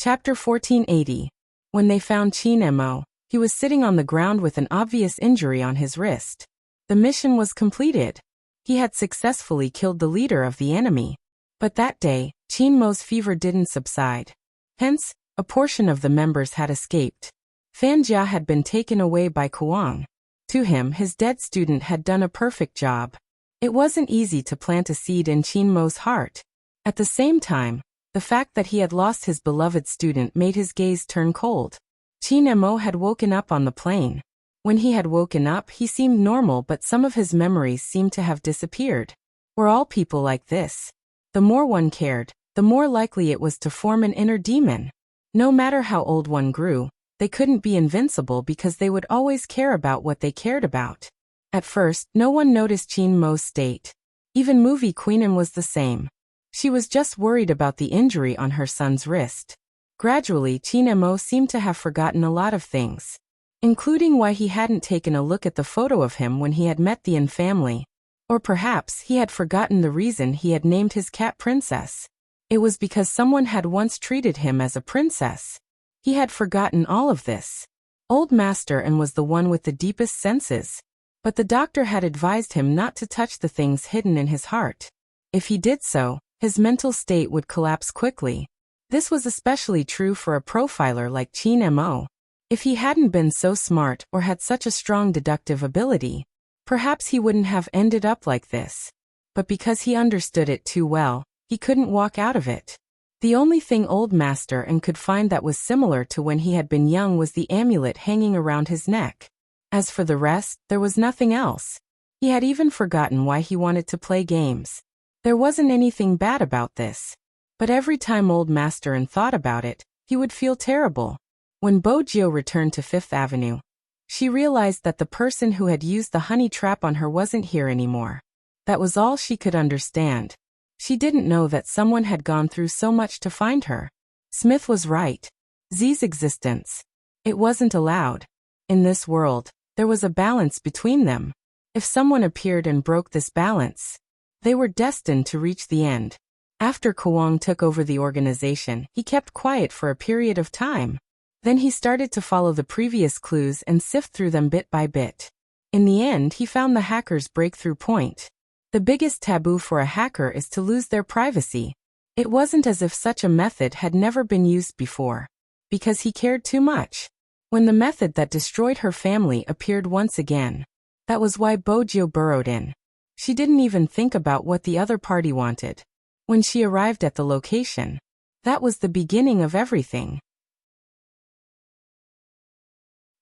Speaker 1: Chapter 1480. When they found Chin Mo, he was sitting on the ground with an obvious injury on his wrist. The mission was completed. He had successfully killed the leader of the enemy. But that day, Chin Mo's fever didn't subside. Hence, a portion of the members had escaped. Fan Jia had been taken away by Kuang. To him, his dead student had done a perfect job. It wasn't easy to plant a seed in Chin Mo's heart. At the same time, the fact that he had lost his beloved student made his gaze turn cold. Chin Mo had woken up on the plane. When he had woken up, he seemed normal, but some of his memories seemed to have disappeared. Were all people like this? The more one cared, the more likely it was to form an inner demon. No matter how old one grew, they couldn't be invincible because they would always care about what they cared about. At first, no one noticed Chin Mo's state. Even movie Queenan was the same. She was just worried about the injury on her son's wrist. Gradually, Chin Mo seemed to have forgotten a lot of things, including why he hadn't taken a look at the photo of him when he had met the Yin family. Or perhaps he had forgotten the reason he had named his cat Princess. It was because someone had once treated him as a princess. He had forgotten all of this. Old Master and was the one with the deepest senses. But the doctor had advised him not to touch the things hidden in his heart. If he did so, his mental state would collapse quickly. This was especially true for a profiler like Chin Mo. If he hadn't been so smart or had such a strong deductive ability, perhaps he wouldn't have ended up like this. But because he understood it too well, he couldn't walk out of it. The only thing Old Master and could find that was similar to when he had been young was the amulet hanging around his neck. As for the rest, there was nothing else. He had even forgotten why he wanted to play games. There wasn't anything bad about this. But every time Old Master and thought about it, he would feel terrible. When Bo Jio returned to Fifth Avenue, she realized that the person who had used the honey trap on her wasn't here anymore. That was all she could understand. She didn't know that someone had gone through so much to find her. Smith was right. Z's existence. It wasn't allowed. In this world, there was a balance between them. If someone appeared and broke this balance, they were destined to reach the end. After Kuang took over the organization, he kept quiet for a period of time. Then he started to follow the previous clues and sift through them bit by bit. In the end, he found the hacker's breakthrough point. The biggest taboo for a hacker is to lose their privacy. It wasn't as if such a method had never been used before. Because he cared too much. When the method that destroyed her family appeared once again, that was why Bo Jio burrowed in. She didn't even think about what the other party wanted. When she arrived at the location, that was the beginning of everything.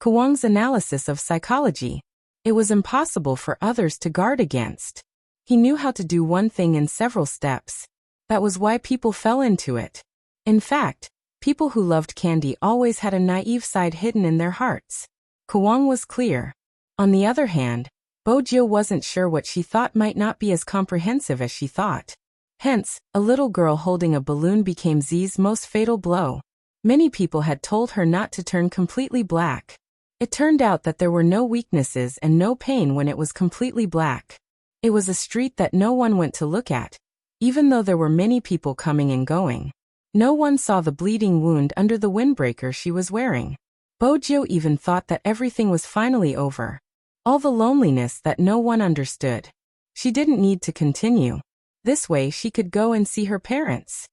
Speaker 1: Kuang's analysis of psychology. It was impossible for others to guard against. He knew how to do one thing in several steps. That was why people fell into it. In fact, people who loved candy always had a naive side hidden in their hearts. Kuang was clear. On the other hand, Bo Jio wasn't sure what she thought might not be as comprehensive as she thought. Hence, a little girl holding a balloon became Z's most fatal blow. Many people had told her not to turn completely black. It turned out that there were no weaknesses and no pain when it was completely black. It was a street that no one went to look at, even though there were many people coming and going. No one saw the bleeding wound under the windbreaker she was wearing. Bojo even thought that everything was finally over. All the loneliness that no one understood. She didn't need to continue. This way she could go and see her parents.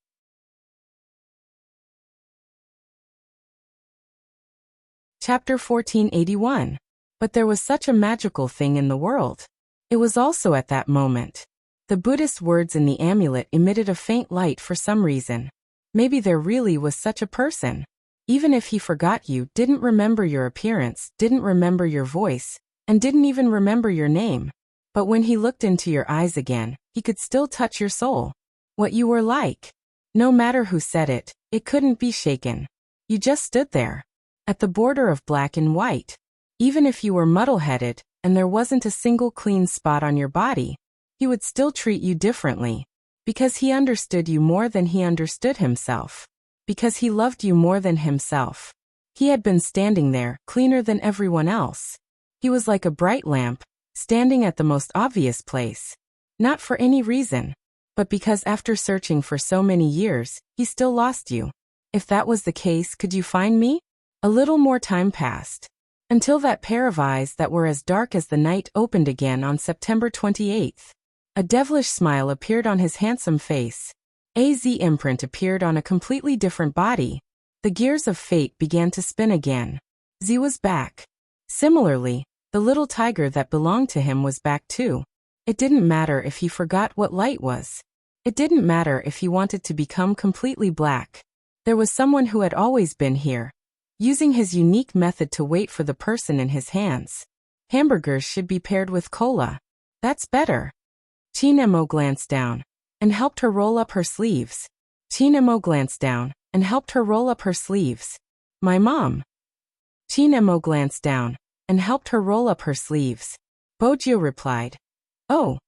Speaker 1: Chapter 1481. But there was such a magical thing in the world. It was also at that moment. The Buddhist words in the amulet emitted a faint light for some reason. Maybe there really was such a person. Even if he forgot you, didn't remember your appearance, didn't remember your voice, and didn't even remember your name. But when he looked into your eyes again, he could still touch your soul. What you were like. No matter who said it, it couldn't be shaken. You just stood there. At the border of black and white. Even if you were muddle-headed, and there wasn't a single clean spot on your body, he would still treat you differently. Because he understood you more than he understood himself. Because he loved you more than himself. He had been standing there, cleaner than everyone else. He was like a bright lamp, standing at the most obvious place. Not for any reason, but because after searching for so many years, he still lost you. If that was the case, could you find me? A little more time passed. Until that pair of eyes that were as dark as the night opened again on September 28th. A devilish smile appeared on his handsome face. A Z imprint appeared on a completely different body. The gears of fate began to spin again. Z was back. Similarly, the little tiger that belonged to him was back too. It didn't matter if he forgot what light was. It didn't matter if he wanted to become completely black. There was someone who had always been here, using his unique method to wait for the person in his hands. Hamburgers should be paired with cola. That's better. Chinemo glanced down and helped her roll up her sleeves. Chinemo glanced down and helped her roll up her sleeves. My mom. Chinemo glanced down and helped her roll up her sleeves. Bojo replied. Oh.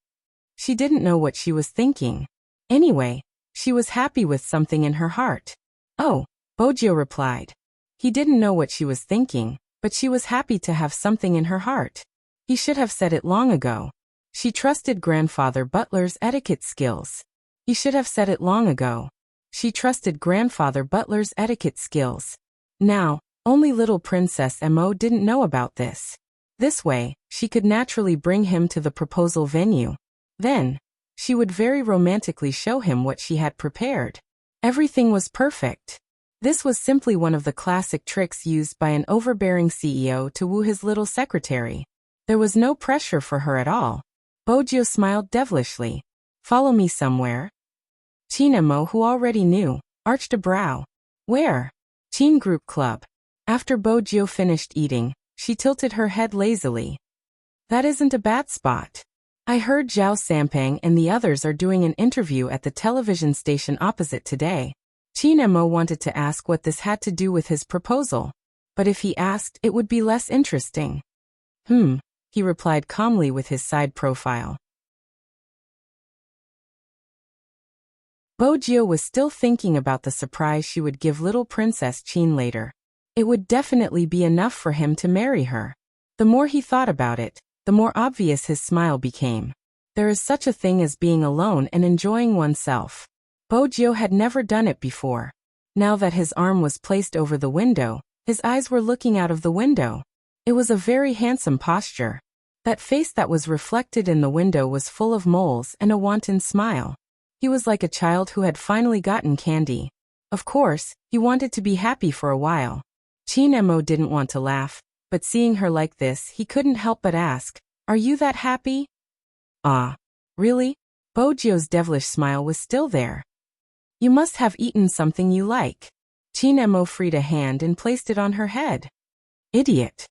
Speaker 1: She didn't know what she was thinking. Anyway, she was happy with something in her heart. Oh, Bojo replied. He didn't know what she was thinking, but she was happy to have something in her heart. He should have said it long ago. She trusted Grandfather Butler's etiquette skills. He should have said it long ago. She trusted Grandfather Butler's etiquette skills. Now, only little Princess Mo didn't know about this. This way, she could naturally bring him to the proposal venue. Then, she would very romantically show him what she had prepared. Everything was perfect. This was simply one of the classic tricks used by an overbearing CEO to woo his little secretary. There was no pressure for her at all. Bojo smiled devilishly. Follow me somewhere? Chinemo, who already knew, arched a brow. Where? Teen Group Club. After Bojo finished eating, she tilted her head lazily. That isn't a bad spot. I heard Zhao Sampang and the others are doing an interview at the television station opposite today. Chinemo wanted to ask what this had to do with his proposal. But if he asked, it would be less interesting. He replied calmly with his side profile. Bojo was still thinking about the surprise she would give little Princess Chin later. It would definitely be enough for him to marry her. The more he thought about it, the more obvious his smile became. There is such a thing as being alone and enjoying oneself. Bojo had never done it before. Now that his arm was placed over the window, his eyes were looking out of the window. It was a very handsome posture. That face that was reflected in the window was full of moles and a wanton smile. He was like a child who had finally gotten candy. Of course, he wanted to be happy for a while. Chinemo didn't want to laugh, but seeing her like this, he couldn't help but ask, "Are you that happy?" "Ah, really?" Bojo's devilish smile was still there. "You must have eaten something you like." Chinemo freed a hand and placed it on her head. Idiot.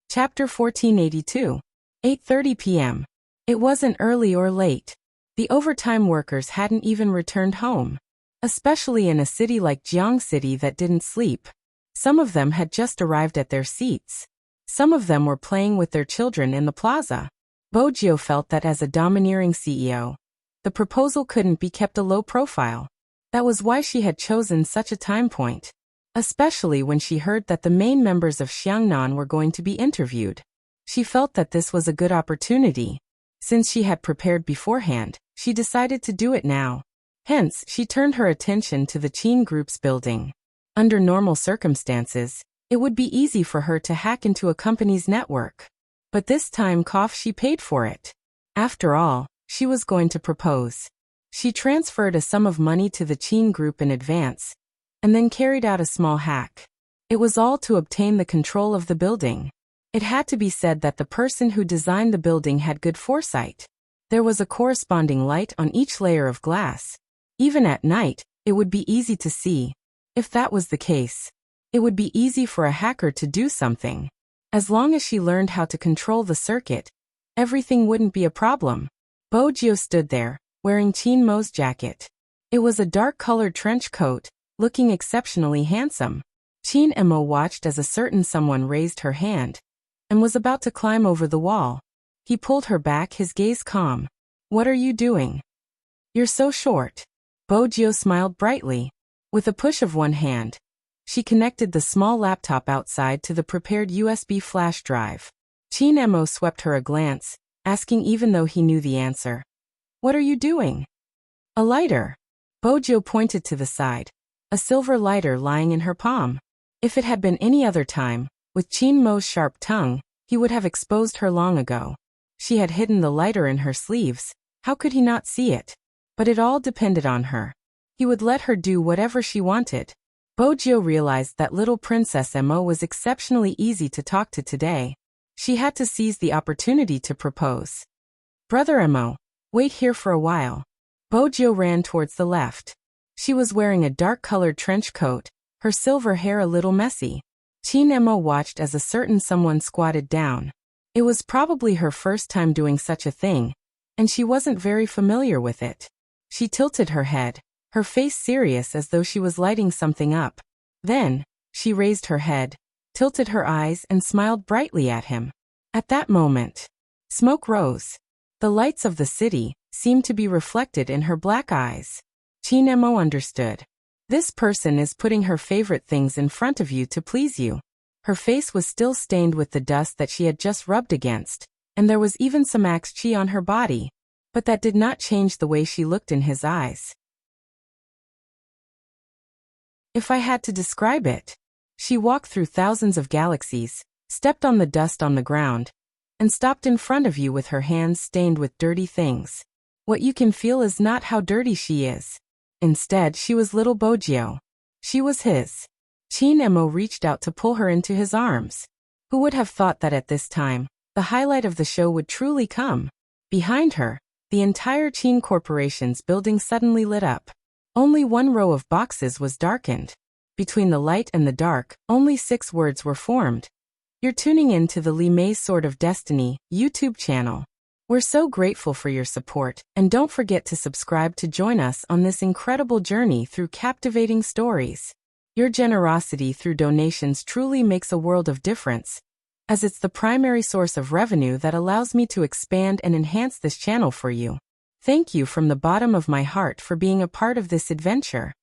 Speaker 1: Chapter 1482. 8:30 p.m. It wasn't early or late. The overtime workers hadn't even returned home. Especially in a city like Jiang City that didn't sleep. Some of them had just arrived at their seats. Some of them were playing with their children in the plaza. Bojio felt that as a domineering CEO, the proposal couldn't be kept a low profile. That was why she had chosen such a time point, especially when she heard that the main members of Xiangnan were going to be interviewed. She felt that this was a good opportunity. Since she had prepared beforehand, she decided to do it now. Hence, she turned her attention to the Qin Group's building. Under normal circumstances, it would be easy for her to hack into a company's network. But this time she paid for it. After all, she was going to propose. She transferred a sum of money to the Qin Group in advance, and then carried out a small hack. It was all to obtain the control of the building. It had to be said that the person who designed the building had good foresight. There was a corresponding light on each layer of glass. Even at night, it would be easy to see. If that was the case, it would be easy for a hacker to do something. As long as she learned how to control the circuit, everything wouldn't be a problem. Bojio stood there, wearing Qin Mo's jacket. It was a dark-colored trench coat, looking exceptionally handsome. Qin Mo watched as a certain someone raised her hand and was about to climb over the wall. He pulled her back, his gaze calm. "What are you doing? You're so short." Bojio smiled brightly. With a push of one hand, she connected the small laptop outside to the prepared USB flash drive. Qin Mo swept her a glance, asking even though he knew the answer. "What are you doing?" "A lighter." Bojio pointed to the side. A silver lighter lying in her palm. If it had been any other time, with Qin Mo's sharp tongue, he would have exposed her long ago. She had hidden the lighter in her sleeves. How could he not see it? But it all depended on her. He would let her do whatever she wanted. Bojio realized that little Princess Mo was exceptionally easy to talk to today. She had to seize the opportunity to propose. "Brother Mo, wait here for a while." Bojio ran towards the left. She was wearing a dark-colored trench coat, her silver hair a little messy. Qin Mo watched as a certain someone squatted down. It was probably her first time doing such a thing, and she wasn't very familiar with it. She tilted her head, her face serious as though she was lighting something up. Then, she raised her head, tilted her eyes and smiled brightly at him. At that moment, smoke rose. The lights of the city seemed to be reflected in her black eyes. Qin Mo understood. This person is putting her favorite things in front of you to please you. Her face was still stained with the dust that she had just rubbed against, and there was even some axe chi on her body. But that did not change the way she looked in his eyes. If I had to describe it, she walked through thousands of galaxies, stepped on the dust on the ground, and stopped in front of you with her hands stained with dirty things. What you can feel is not how dirty she is. Instead, she was little Bojio. She was his. Qin Mo reached out to pull her into his arms. Who would have thought that at this time, the highlight of the show would truly come? Behind her, the entire Qin Corporation's building suddenly lit up. Only one row of boxes was darkened. Between the light and the dark, only 6 words were formed. You're tuning in to the Li Mei's Sword of Destiny YouTube channel. We're so grateful for your support, and don't forget to subscribe to join us on this incredible journey through captivating stories. Your generosity through donations truly makes a world of difference, as it's the primary source of revenue that allows me to expand and enhance this channel for you. Thank you from the bottom of my heart for being a part of this adventure.